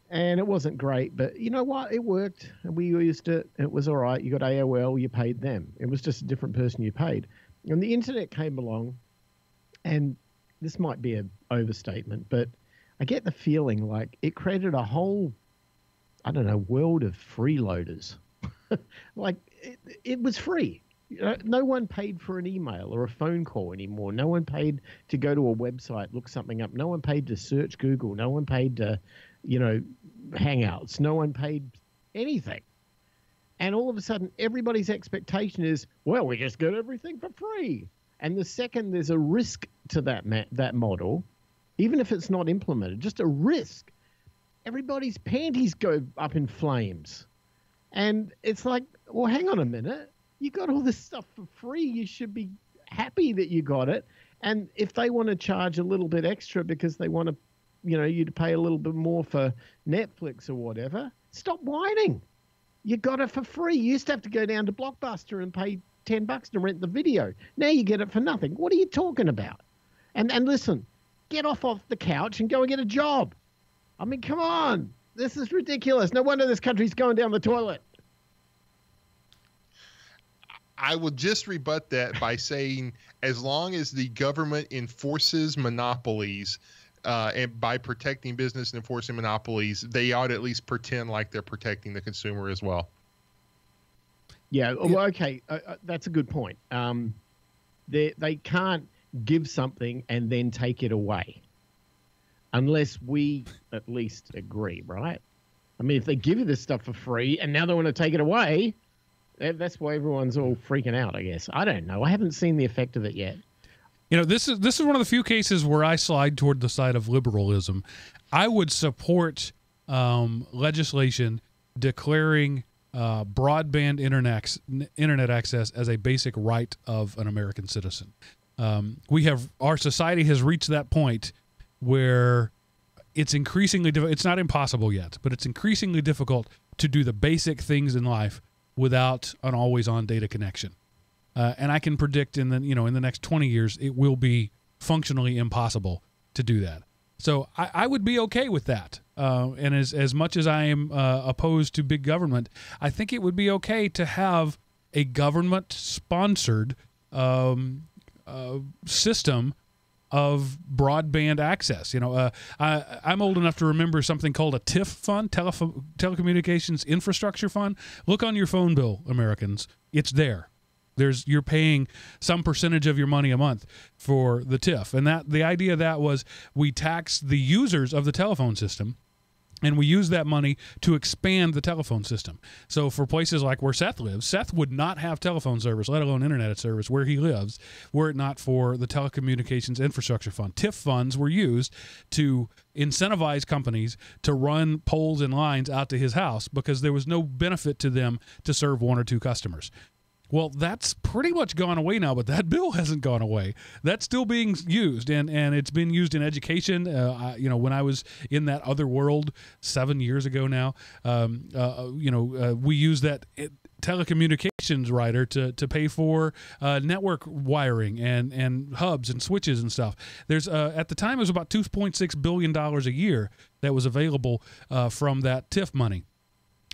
And it wasn't great, but you know what? It worked. And we used it. It was all right. You got AOL, you paid them. It was just a different person you paid. And the internet came along, and this might be an overstatement, but I get the feeling like it created a whole, world of freeloaders. Like it was free. No one paid for an email or a phone call anymore. No one paid to go to a website, look something up. No one paid to search Google. No one paid to, Hangouts. No one paid anything. And all of a sudden, everybody's expectation is, well, we just got everything for free. And the second there's a risk to that model, even if it's not implemented, just a risk, everybody's panties go up in flames. And it's like, well, hang on a minute. You got all this stuff for free. You should be happy that you got it. And if they want to charge a little bit extra because they want to, you to pay a little bit more for Netflix or whatever, stop whining. You got it for free. You used to have to go down to Blockbuster and pay $10 to rent the video. Now you get it for nothing. What are you talking about? And listen, get off the couch and go and get a job. I mean, come on. This is ridiculous. No wonder this country's going down the toilet. I will just rebut that by saying, as long as the government enforces monopolies, and by protecting business and enforcing monopolies, they ought to at least pretend like they're protecting the consumer as well. Yeah. Well, okay. That's a good point. They can't give something and then take it away unless we at least agree, right? I mean, if they give you this stuff for free and now they want to take it away, that's why everyone's all freaking out, I guess. I don't know. I haven't seen the effect of it yet. This is one of the few cases where I slide toward the side of liberalism. I would support legislation declaring broadband internet access as a basic right of an American citizen. Our society has reached that point where it's increasingly difficult. It's not impossible yet, but it's increasingly difficult to do the basic things in life without an always-on data connection. And I can predict in the next 20 years, it will be functionally impossible to do that. So I would be okay with that. And as much as I am opposed to big government, I think it would be okay to have a government-sponsored system of broadband access. I'm old enough to remember something called a TIF fund, Telecommunications Infrastructure Fund. Look on your phone bill, Americans. It's there. You're paying some percentage of your money a month for the TIF. And the idea of that was we tax the users of the telephone system, and we use that money to expand the telephone system. So for places like where Seth lives, Seth would not have telephone service, let alone internet service, where he lives, were it not for the Telecommunications Infrastructure Fund. TIF funds were used to incentivize companies to run poles and lines out to his house because there was no benefit to them to serve one or two customers. Well, that's pretty much gone away now, but that bill hasn't gone away. That's still being used, and it's been used in education. When I was in that other world 7 years ago now, we used that telecommunications rider to pay for network wiring and hubs and switches and stuff. There's at the time it was about $2.6 billion a year that was available from that TIF money.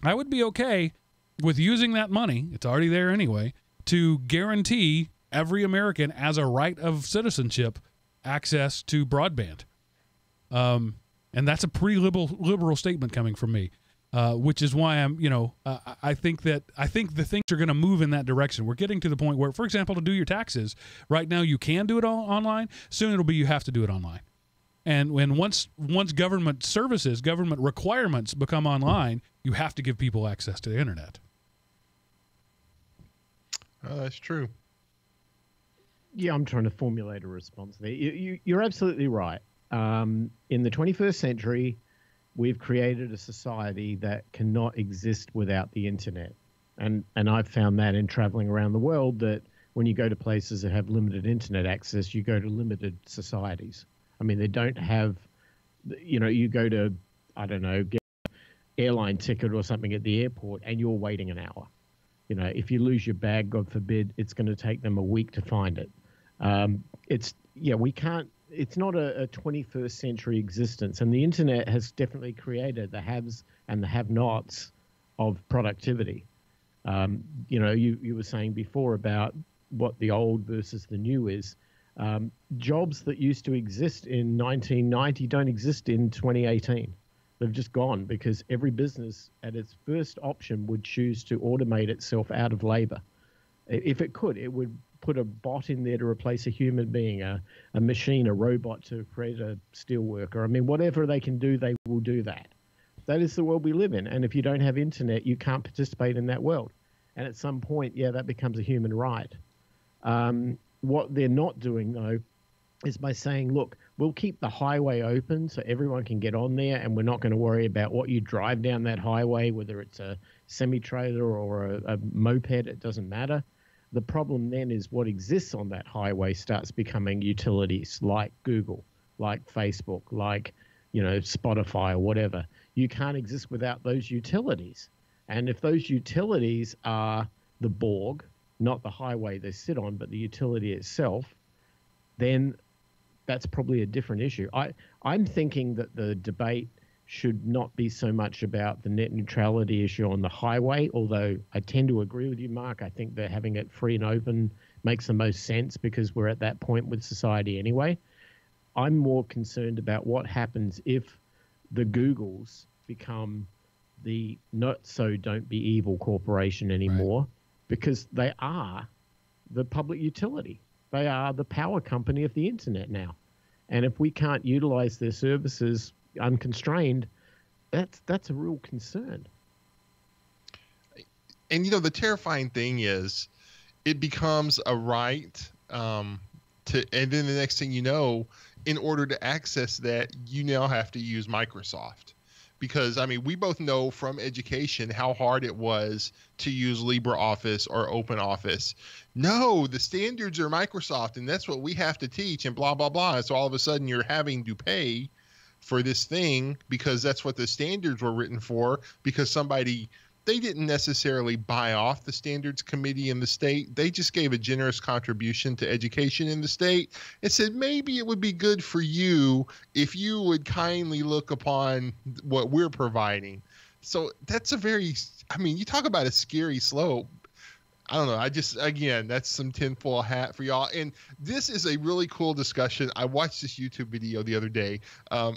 I would be okay with using that money, it's already there anyway, to guarantee every American as a right of citizenship access to broadband. And that's a pretty liberal statement coming from me. which is why I think the things are going to move in that direction. We're getting to the point where, for example, to do your taxes, right now you can do it all online. Soon it'll be you have to do it online. And once government services, government requirements become online, you have to give people access to the internet. Oh, that's true. Yeah, I'm trying to formulate a response there. You're absolutely right. In the 21st century, we've created a society that cannot exist without the internet. And I've found that in traveling around the world, that when you go to places that have limited internet access, you go to limited societies. I mean, they don't have, you go to, I don't know, get an airline ticket or something at the airport and you're waiting an hour. If you lose your bag, God forbid, it's going to take them a week to find it. We can't, it's not a 21st century existence. And the internet has definitely created the haves and the have-nots of productivity. You were saying before about what the old versus the new is. Jobs that used to exist in 1990 don't exist in 2018. They've just gone because every business at its first option would choose to automate itself out of labor. If it could, it would put a bot in there to replace a human being, a machine, a robot to create a steel worker. I mean, whatever they can do, they will do that. That is the world we live in. And if you don't have internet, you can't participate in that world. And at some point, that becomes a human right. What they're not doing, though, is by saying, look, we'll keep the highway open so everyone can get on there, and we're not going to worry about what you drive down that highway, whether it's a semi-trailer or a moped, it doesn't matter. The problem then is what exists on that highway starts becoming utilities like Google, like Facebook, like, Spotify or whatever. You can't exist without those utilities. And if those utilities are the Borg, not the highway they sit on, but the utility itself, then that's probably a different issue. I'm thinking that the debate should not be so much about the net neutrality issue on the highway, although I tend to agree with you, Mark. I think that having it free and open makes the most sense because we're at that point with society anyway. I'm more concerned about what happens if the Googles become the not so don't be evil corporation anymore, right? Because they are the public utility. They are the power company of the internet now. And if we can't utilize their services unconstrained, that's a real concern. And the terrifying thing is it becomes a right and then the next thing you know, in order to access that, you now have to use Microsoft. Because, we both know from education how hard it was to use LibreOffice or OpenOffice. No, the standards are Microsoft, and that's what we have to teach, and blah, blah, blah. So all of a sudden you're having to pay for this thing because that's what the standards were written for, because they didn't necessarily buy off the standards committee in the state. They just gave a generous contribution to education in the state and said, maybe it would be good for you if you would kindly look upon what we're providing. So that's you talk about a scary slope. I don't know. That's some tinfoil hat for y'all. And this is a really cool discussion. I watched this YouTube video the other day.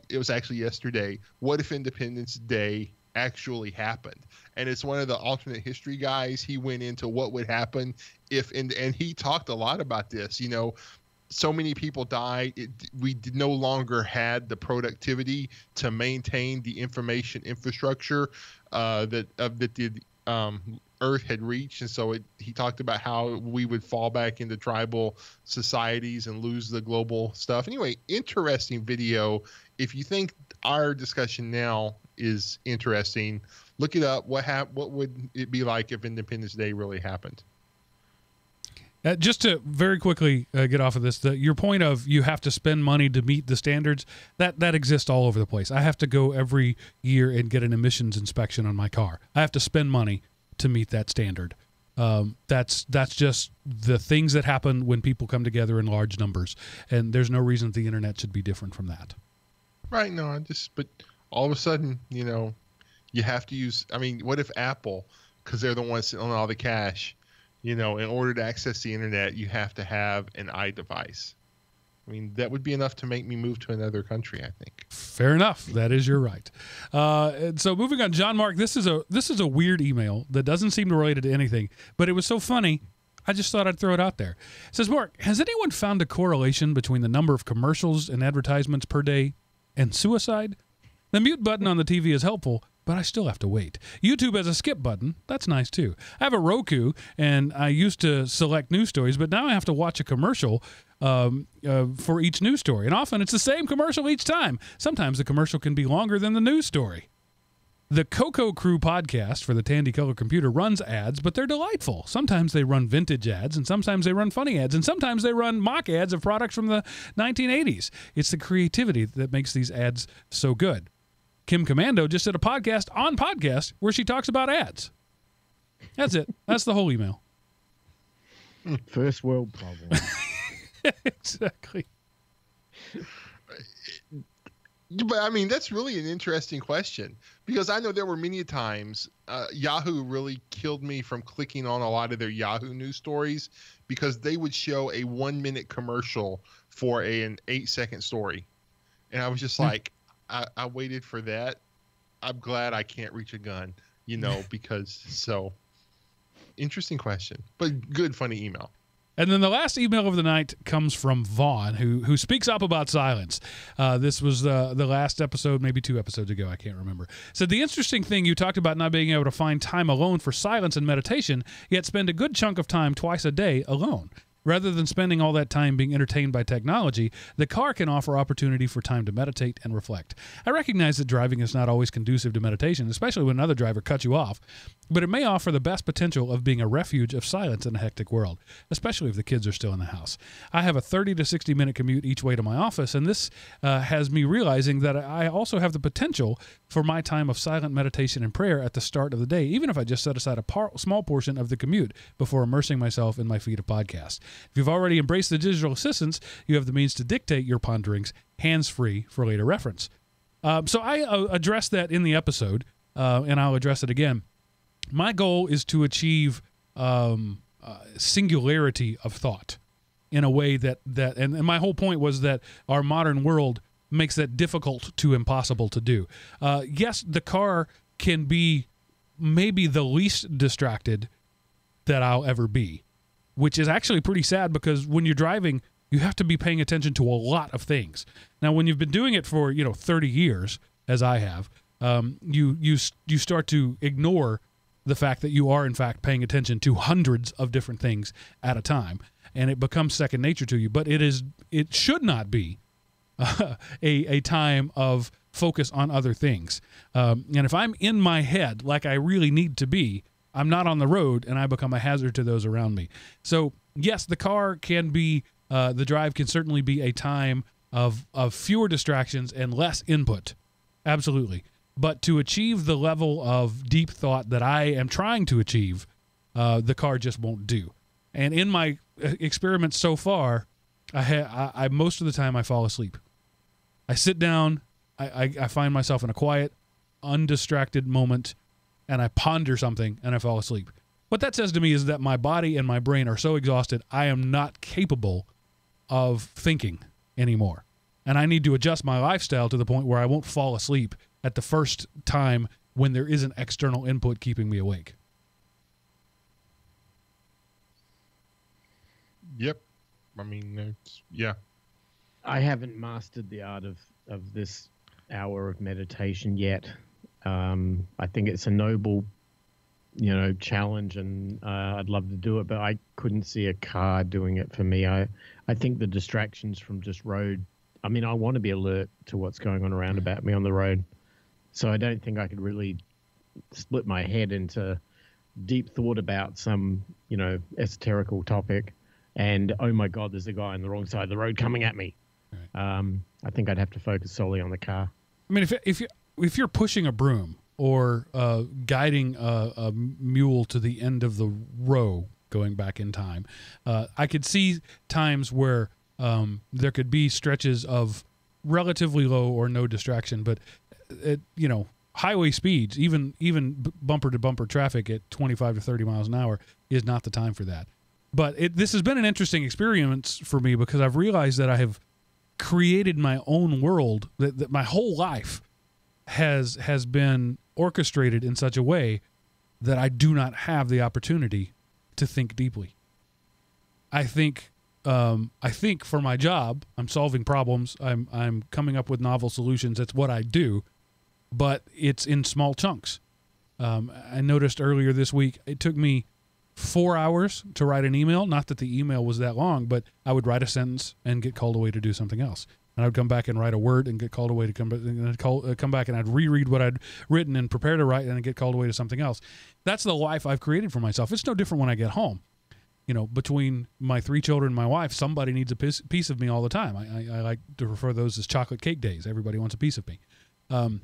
It was actually yesterday. What if Independence Day actually happened? And it's one of the alternate history guys. He went into what would happen if, and he talked a lot about this. So many people died. We no longer had the productivity to maintain the information infrastructure that the Earth had reached. And so he talked about how we would fall back into tribal societies and lose the global stuff. Anyway, interesting video. If you think our discussion now is interesting, look it up. What would it be like if Independence Day really happened? Just to very quickly get off of this, your point of you have to spend money to meet the standards, that exists all over the place. I have to go every year and get an emissions inspection on my car. I have to spend money to meet that standard. That's just the things that happen when people come together in large numbers, and there's no reason the internet should be different from that. Right. No, but all of a sudden, you have to use, what if Apple, because they're the ones sitting on all the cash, in order to access the internet, you have to have an iDevice. I mean, that would be enough to make me move to another country, I think. Fair enough. That is your right. And so moving on, John Mark, this is a weird email that doesn't seem to relate to anything, but it was so funny, I just thought I'd throw it out there. It says, Mark, has anyone found a correlation between the number of commercials and advertisements per day and suicide? The mute button on the TV is helpful, but I still have to wait. YouTube has a skip button. That's nice, too. I have a Roku, and I used to select news stories, but now I have to watch a commercial for each news story. And often it's the same commercial each time. Sometimes the commercial can be longer than the news story. The Coco Crew podcast for the Tandy Color computer runs ads, but they're delightful. Sometimes they run vintage ads, and sometimes they run funny ads, and sometimes they run mock ads of products from the 1980s. It's the creativity that makes these ads so good. Kim Commando just did a podcast on podcast where she talks about ads. That's it. That's the whole email. First world problem. Exactly. But I mean, that's really an interesting question, because I know there were many times Yahoo really killed me from clicking on a lot of their Yahoo news stories, because they would show a 1-minute commercial for an 8-second story. And I was just like, I waited for that. I'm glad I can't reach a gun, because so interesting question, but good, funny email. And then the last email of the night comes from Vaughn, who speaks up about silence. This was the last episode, maybe 2 episodes ago. I can't remember. So the interesting thing, you talked about not being able to find time alone for silence and meditation, yet spend a good chunk of time twice a day alone. Rather than spending all that time being entertained by technology, the car can offer opportunity for time to meditate and reflect. I recognize that driving is not always conducive to meditation, especially when another driver cuts you off, but it may offer the best potential of being a refuge of silence in a hectic world, especially if the kids are still in the house. I have a 30 to 60 minute commute each way to my office, and this has me realizing that I also have the potential for my time of silent meditation and prayer at the start of the day, even if I just set aside a small portion of the commute before immersing myself in my feed of podcasts. If you've already embraced the digital assistants, you have the means to dictate your ponderings hands-free for later reference. So I addressed that in the episode, and I'll address it again. My goal is to achieve singularity of thought in a way that and my whole point was that our modern world makes that difficult to impossible to do. Yes, the car can be maybe the least distracted that I'll ever be, which is actually pretty sad, because when you're driving, you have to be paying attention to a lot of things. Now, when you've been doing it for 30 years, as I have, you start to ignore the fact that you are in fact paying attention to hundreds of different things at a time, and it becomes second nature to you. But it should not be a time of focus on other things. And if I'm in my head like I really need to be, I'm not on the road, and I become a hazard to those around me. So yes, the car can be, the drive can certainly be a time of fewer distractions and less input. Absolutely. But to achieve the level of deep thought that I am trying to achieve, the car just won't do. And in my experiments so far, I most of the time I fall asleep. I sit down, I find myself in a quiet, undistracted moment, and I ponder something, and I fall asleep. What that says to me is that my body and my brain are so exhausted, I am not capable of thinking anymore. And I need to adjust my lifestyle to the point where I won't fall asleep at the first time when there is an external input keeping me awake. Yep. I mean, yeah. I haven't mastered the art of this hour of meditation yet. I think it's a noble, challenge, and I'd love to do it, but I couldn't see a car doing it for me. I think the distractions from just road, I mean, I want to be alert to what's going on around about me on the road. So I don't think I could really split my head into deep thought about some, esoterical topic and, oh my God, there's a guy on the wrong side of the road coming at me. Right. I think I'd have to focus solely on the car. I mean, if you're pushing a broom or guiding a mule to the end of the row, going back in time, I could see times where there could be stretches of relatively low or no distraction, but highway speeds, even bumper to bumper traffic at 25 to 30 miles an hour is not the time for that. But this has been an interesting experience for me, because I've realized that I have created my own world that my whole life has been orchestrated in such a way that I do not have the opportunity to think deeply. I think for my job, I'm solving problems. I'm coming up with novel solutions. That's what I do, but it's in small chunks. I noticed earlier this week, it took me 4 hours to write an email. Not that the email was that long, but I would write a sentence and get called away to do something else. And I would come back and write a word and get called away to come back and I'd reread what I'd written and prepare to write and I'd get called away to something else. That's the life I've created for myself. It's no different when I get home. You know, between my 3 children and my wife, somebody needs a piece of me all the time. I like to refer those as chocolate cake days. Everybody wants a piece of me. And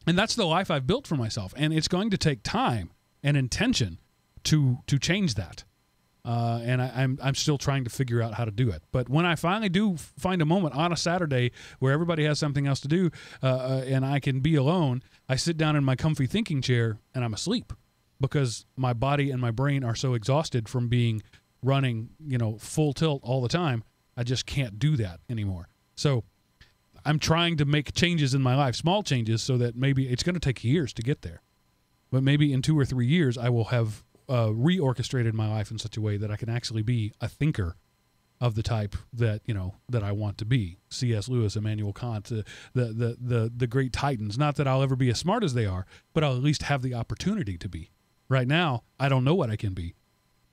that's the life I've built for myself. And it's going to take time and intention to change that. And I'm still trying to figure out how to do it. But when I finally do find a moment on a Saturday where everybody has something else to do and I can be alone, I sit down in my comfy thinking chair and I'm asleep because my body and my brain are so exhausted from running, full tilt all the time. I just can't do that anymore. So I'm trying to make changes in my life, small changes, so that maybe it's going to take years to get there. But maybe in 2 or 3 years, I will have reorchestrated my life in such a way that I can actually be a thinker of the type that that I want to be. C.S. Lewis, Immanuel Kant, the great titans. Not that I'll ever be as smart as they are, but I'll at least have the opportunity to be. Right now, I don't know what I can be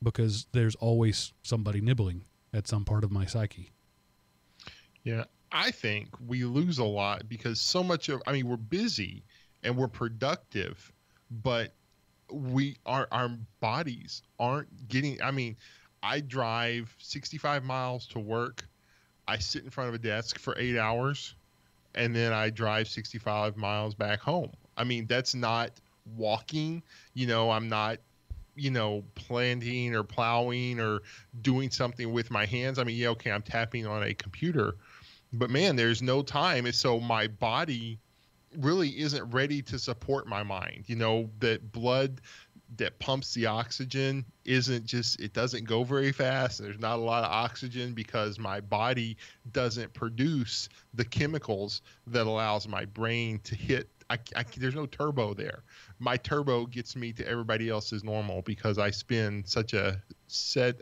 because there's always somebody nibbling at some part of my psyche. Yeah, I think we lose a lot because so much of, we're busy and we're productive, but our bodies aren't getting, I drive 65 miles to work. I sit in front of a desk for 8 hours and then I drive 65 miles back home. That's not walking, I'm not, planting or plowing or doing something with my hands. Okay, I'm tapping on a computer, but man, there's no time. And so my body really isn't ready to support my mind. That blood that pumps the oxygen it doesn't go very fast. There's not a lot of oxygen because my body doesn't produce the chemicals that allows my brain to hit. There's no turbo there. My turbo gets me to everybody else's normal because I spin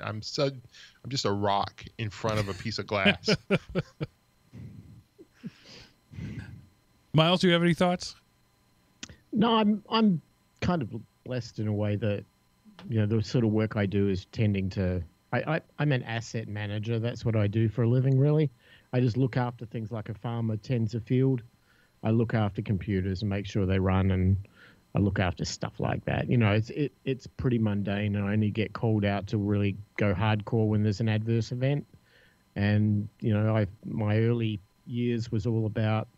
I'm just a rock in front of a piece of glass. Miles, do you have any thoughts? No, I'm kind of blessed in a way that, the sort of work I do is tending to, I'm an asset manager. That's what I do for a living, really. I just look after things like a farmer tends a field. I look after computers and make sure they run, and I look after stuff like that. It's pretty mundane, and I only get called out to really go hardcore when there's an adverse event. And, my early years was all about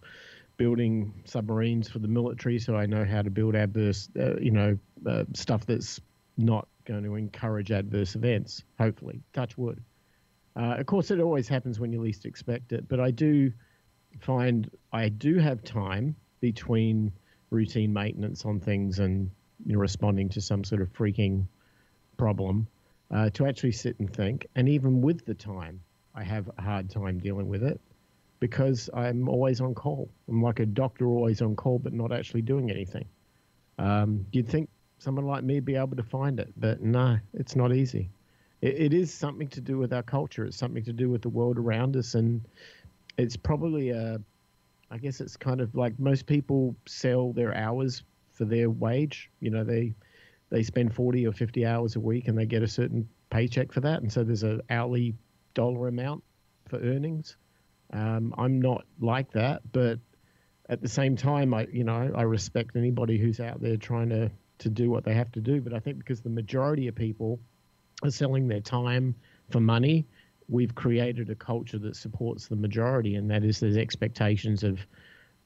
building submarines for the military, so I know how to build adverse, stuff that's not going to encourage adverse events, hopefully, touch wood. Of course, it always happens when you least expect it, but I do find I do have time between routine maintenance on things and responding to some sort of freaking problem to actually sit and think. And even with the time, I have a hard time dealing with it because I'm always on call. I'm like a doctor always on call, but not actually doing anything. You'd think someone like me would be able to find it, but no, it's not easy. It is something to do with our culture. It's something to do with the world around us. And it's probably I guess it's kind of like most people sell their hours for their wage. They spend 40 or 50 hours a week and they get a certain paycheck for that. And so there's an hourly dollar amount for earnings. I'm not like that, but at the same time, I respect anybody who's out there trying to do what they have to do. But I think because the majority of people are selling their time for money, we've created a culture that supports the majority, and that is there's expectations of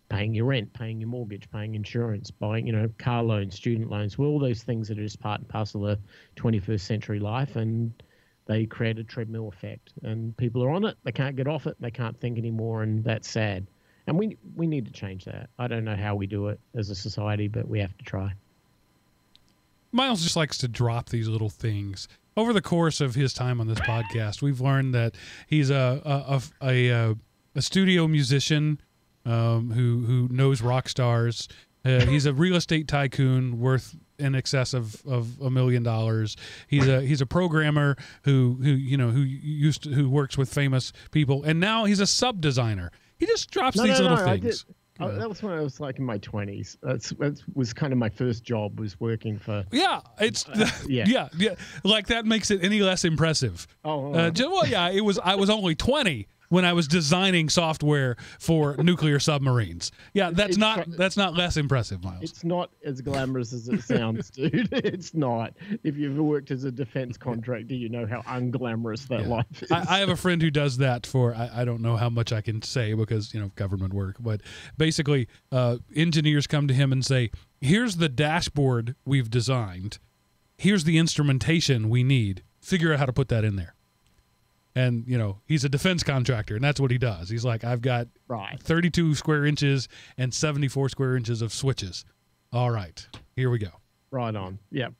paying your rent, paying your mortgage, paying insurance, buying, car loans, student loans, all those things that are just part and parcel of 21st century life, and they create a treadmill effect. And people are on it, they can't get off it, they can't think anymore, and that's sad. And we need to change that. I don't know how we do it as a society, but we have to try. Miles just likes to drop these little things. Over the course of his time on this podcast, we've learned that he's a a studio musician who knows rock stars. He's a real estate tycoon worth in excess of $1 million. He's a programmer who works with famous people, and now he's a sub designer. He just drops these little things. That was when I was like in my 20s. That was kind of my first job, was working for. Yeah, it's yeah. Like that makes it any less impressive. Well, yeah, it was. I was only 20 when I was designing software for nuclear submarines. Yeah, that's not less impressive, Miles. It's not as glamorous as it sounds, dude. It's not. If you've ever worked as a defense contractor, you know how unglamorous that life is. I have a friend who does that for, I don't know how much I can say because, government work, but basically engineers come to him and say, here's the dashboard we've designed. Here's the instrumentation we need. Figure out how to put that in there. And, he's a defense contractor, and that's what he does. He's like, I've got 32 square inches and 74 square inches of switches. All right, here we go. Right on. Yep.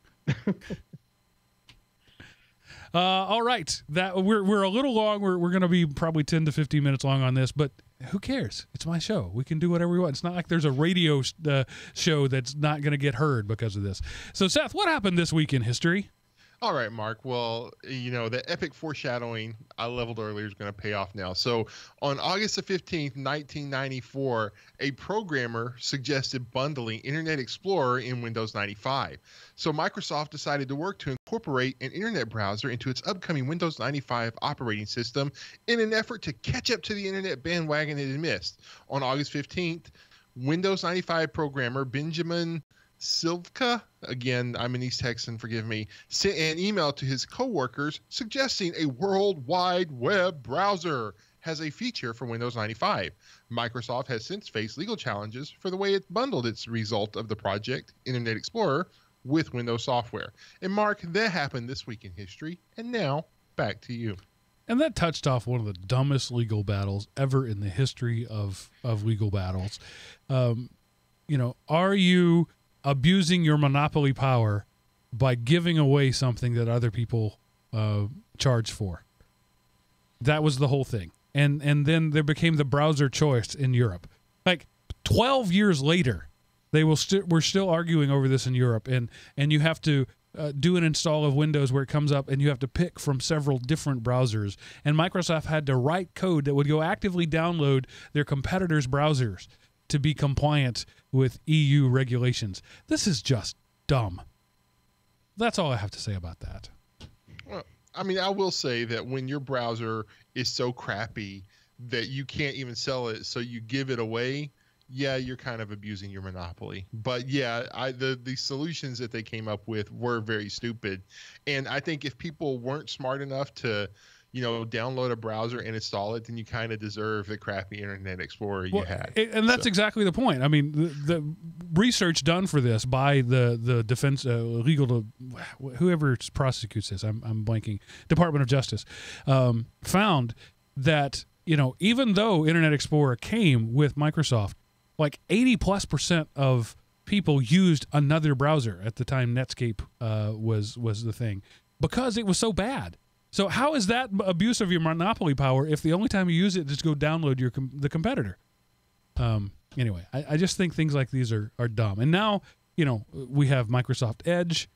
All right. That we're a little long. We're going to be probably 10 to 15 minutes long on this, but who cares? It's my show. We can do whatever we want. It's not like there's a radio show that's not going to get heard because of this. So, Seth, what happened this week in history? All right, Mark. Well, the epic foreshadowing I leveled earlier is going to pay off now. So on August the 15th, 1994, a programmer suggested bundling Internet Explorer in Windows 95. So Microsoft decided to work to incorporate an internet browser into its upcoming Windows 95 operating system in an effort to catch up to the internet bandwagon it had missed. On August 15th, Windows 95 programmer Benjamin Silvka, again, I'm an East Texan, forgive me, sent an email to his coworkers suggesting a World Wide Web browser has a feature for Windows 95. Microsoft has since faced legal challenges for the way it bundled its result of the project, Internet Explorer, with Windows software. And Mark, that happened this week in history. And now, back to you. And that touched off one of the dumbest legal battles ever in the history of legal battles. Are you abusing your monopoly power by giving away something that other people charge for? That was the whole thing. And then there became the browser choice in Europe. Like 12 years later, we're still arguing over this in Europe. And you have to do an install of Windows where it comes up and you have to pick from several different browsers. And Microsoft had to write code that would go actively download their competitors' browsers to be compliant with EU regulations. This is just dumb. That's all I have to say about that. Well, I will say that when your browser is so crappy that you can't even sell it, so you give it away, yeah, you're kind of abusing your monopoly. But yeah, the solutions that they came up with were very stupid. And I think if people weren't smart enough to download a browser and install it, then you kind of deserve the crappy Internet Explorer you had. And that's exactly the point. I mean, the research done for this by the defense whoever prosecutes this, I'm blanking, Department of Justice, found that, even though Internet Explorer came with Microsoft, like 80+% of people used another browser at the time Netscape was the thing because it was so bad. So how is that abuse of your monopoly power if the only time you use it is to go download the competitor? Anyway, I just think things like these are dumb. And now, we have Microsoft Edge,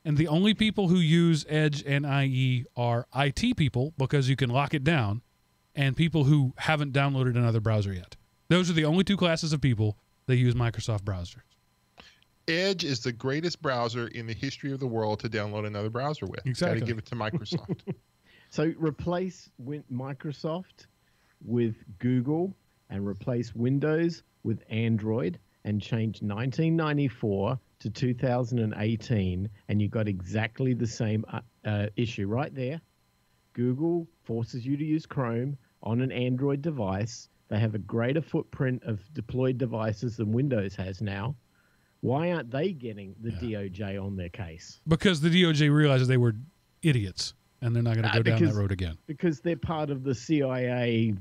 and the only people who use Edge and IE are IT people because you can lock it down, and people who haven't downloaded another browser yet. Those are the only two classes of people that use Microsoft browsers. Edge is the greatest browser in the history of the world to download another browser with. Exactly. Got to give it to Microsoft. So replace Microsoft with Google and replace Windows with Android and change 1994 to 2018 and you got exactly the same issue right there. Google forces you to use Chrome on an Android device. They have a greater footprint of deployed devices than Windows has now. Why aren't they getting the DOJ on their case? Because the DOJ realizes they were idiots, and they're not going to go down that road again. Because they're part of the CIA,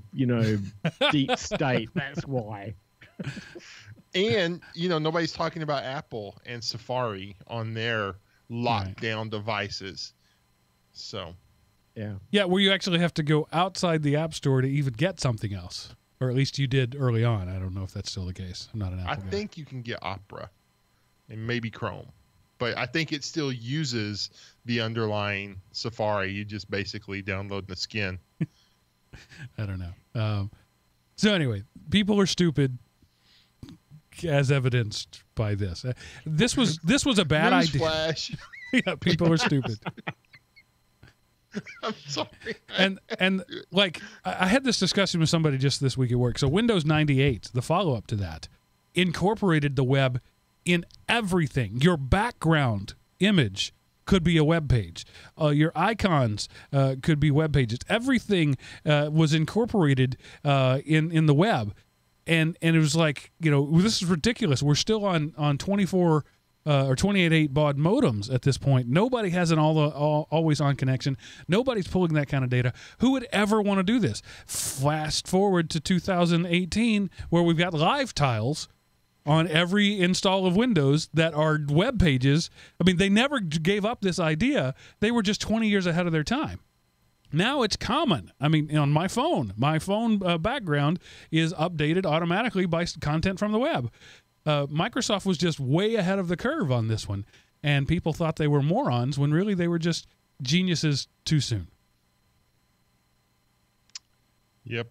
deep state. That's why. And, nobody's talking about Apple and Safari on their lockdown devices. So. Yeah. Yeah, where you actually have to go outside the App Store to even get something else. or at least you did early on. I don't know if that's still the case. I'm not an Apple I guy. think you can get Opera and maybe Chrome, but I think it still uses the underlying Safari. You just basically download the skin. I don't know. So anyway, people are stupid, as evidenced by this. This was a bad idea. Flash. Yeah, people are stupid. I'm sorry. And like I had this discussion with somebody just this week at work. So Windows 98, the follow-up to that, incorporated the web in everything. Your background image could be a web page. Your icons could be web pages. Everything was incorporated in the web. And it was like, this is ridiculous. We're still on 24 or 28.8 baud modems at this point. Nobody has an always on connection. Nobody's pulling that kind of data. Who would ever want to do this? Fast forward to 2018, where we've got live tiles on every install of Windows that are web pages. I mean, they never gave up this idea. They were just 20 years ahead of their time. Now it's common. I mean, on my phone background is updated automatically by content from the web. Microsoft was just way ahead of the curve on this one, and people thought they were morons when really they were just geniuses too soon. Yep.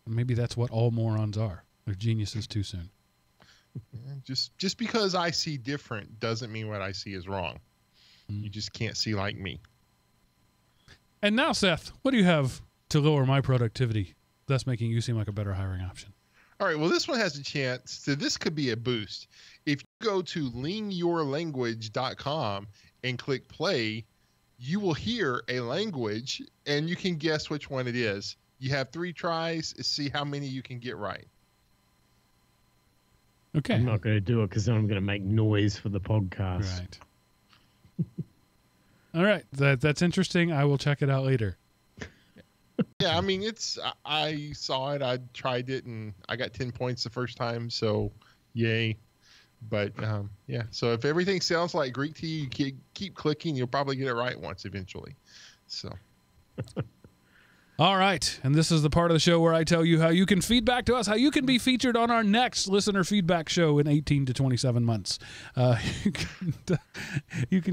Maybe that's what all morons are. They're geniuses too soon. Just because I see different doesn't mean what I see is wrong. You just can't see like me. And now, Seth, what do you have to lower my productivity, thus making you seem like a better hiring option? All right, well, this one has a chance. So this could be a boost. If you go to learnyourlanguage.com and click play, you will hear a language, and you can guess which one it is. You have 3 tries to see how many you can get right. Okay. I'm not going to do it because then I'm going to make noise for the podcast. Right. All right. That's interesting. I will check it out later. Yeah, I mean, I saw it, I tried it, and I got 10 points the first time, so yay. But, yeah, so if everything sounds like Greek to you, keep clicking, you'll probably get it right once eventually. So. All right, and this is the part of the show where I tell you how you can feedback to us, how you can be featured on our next listener feedback show in 18 to 27 months. You can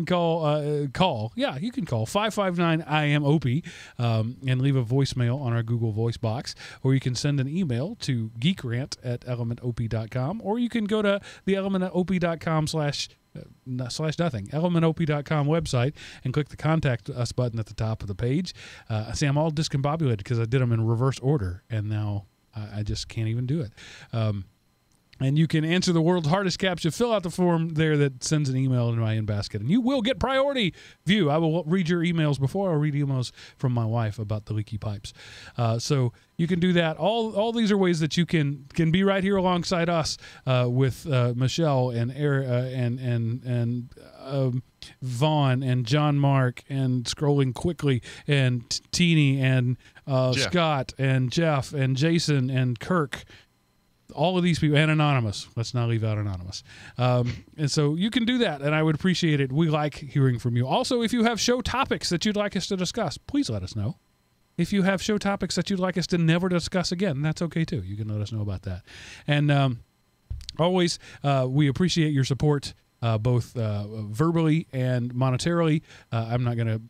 call. You can call 559-IAM-OP and leave a voicemail on our Google Voice box, or you can send an email to geekRant@elementop.com, or you can go to the elementop.com elementop.com website and click the contact us button at the top of the page. See, I'm all discombobulated because I did them in reverse order, and now I just can't even do it. And you can answer the world's hardest CAPTCHA. Fill out the form there that sends an email into my in-basket, and you will get priority view. I will read your emails before I read emails from my wife about the leaky pipes. So you can do that. All these are ways that you can be right here alongside us with Michelle and and Vaughn and John Mark and Scrolling Quickly and Teeny and Scott and Jeff and Jason and Kirk. All of these people, and Anonymous. Let's not leave out Anonymous. And so you can do that, and I would appreciate it. We like hearing from you. Also, if you have show topics that you'd like us to discuss, please let us know. If you have show topics that you'd like us to never discuss again, that's okay, too. You can let us know about that. And always, we appreciate your support, both verbally and monetarily. I'm not gonna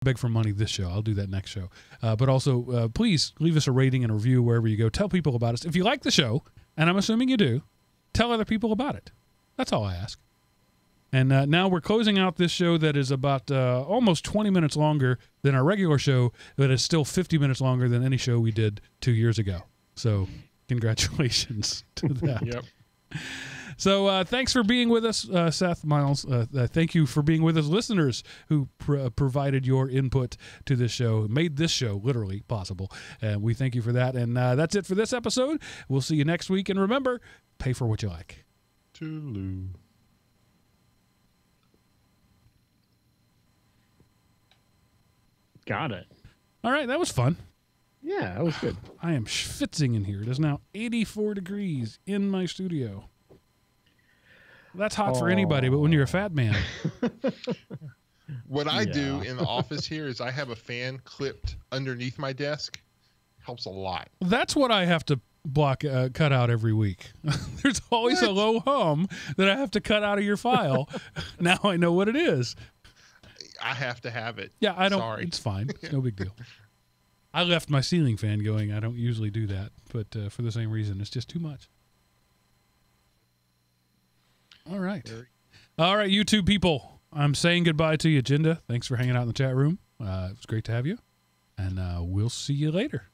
beg for money this show. I'll do that next show. But also, please leave us a rating and a review wherever you go. Tell people about us. If you like the show, and I'm assuming you do, tell other people about it. That's all I ask. And now we're closing out this show that is about almost 20 minutes longer than our regular show, but is still 50 minutes longer than any show we did 2 years ago. So congratulations to that. Yep. So thanks for being with us, Seth, Miles. Thank you for being with us, listeners who provided your input to this show, made this show literally possible. And we thank you for that. And that's it for this episode. We'll see you next week. And remember, pay for what you like. Toodaloo. Got it. All right, that was fun. Yeah, that was good. I am schwitzing in here. It is now 84 degrees in my studio. That's hot for anybody, but when you're a fat man. What I do in the office here is I have a fan clipped underneath my desk. Helps a lot. That's what I have to block cut out every week. There's always a low hum that I have to cut out of your file. Now I know what it is. I have to have it. Yeah, I don't. Sorry. It's fine. It's no big deal. I left my ceiling fan going. I don't usually do that, but for the same reason, it's just too much. All right. All right, YouTube people. I'm saying goodbye to you, Jinda. Thanks for hanging out in the chat room. It was great to have you, and we'll see you later.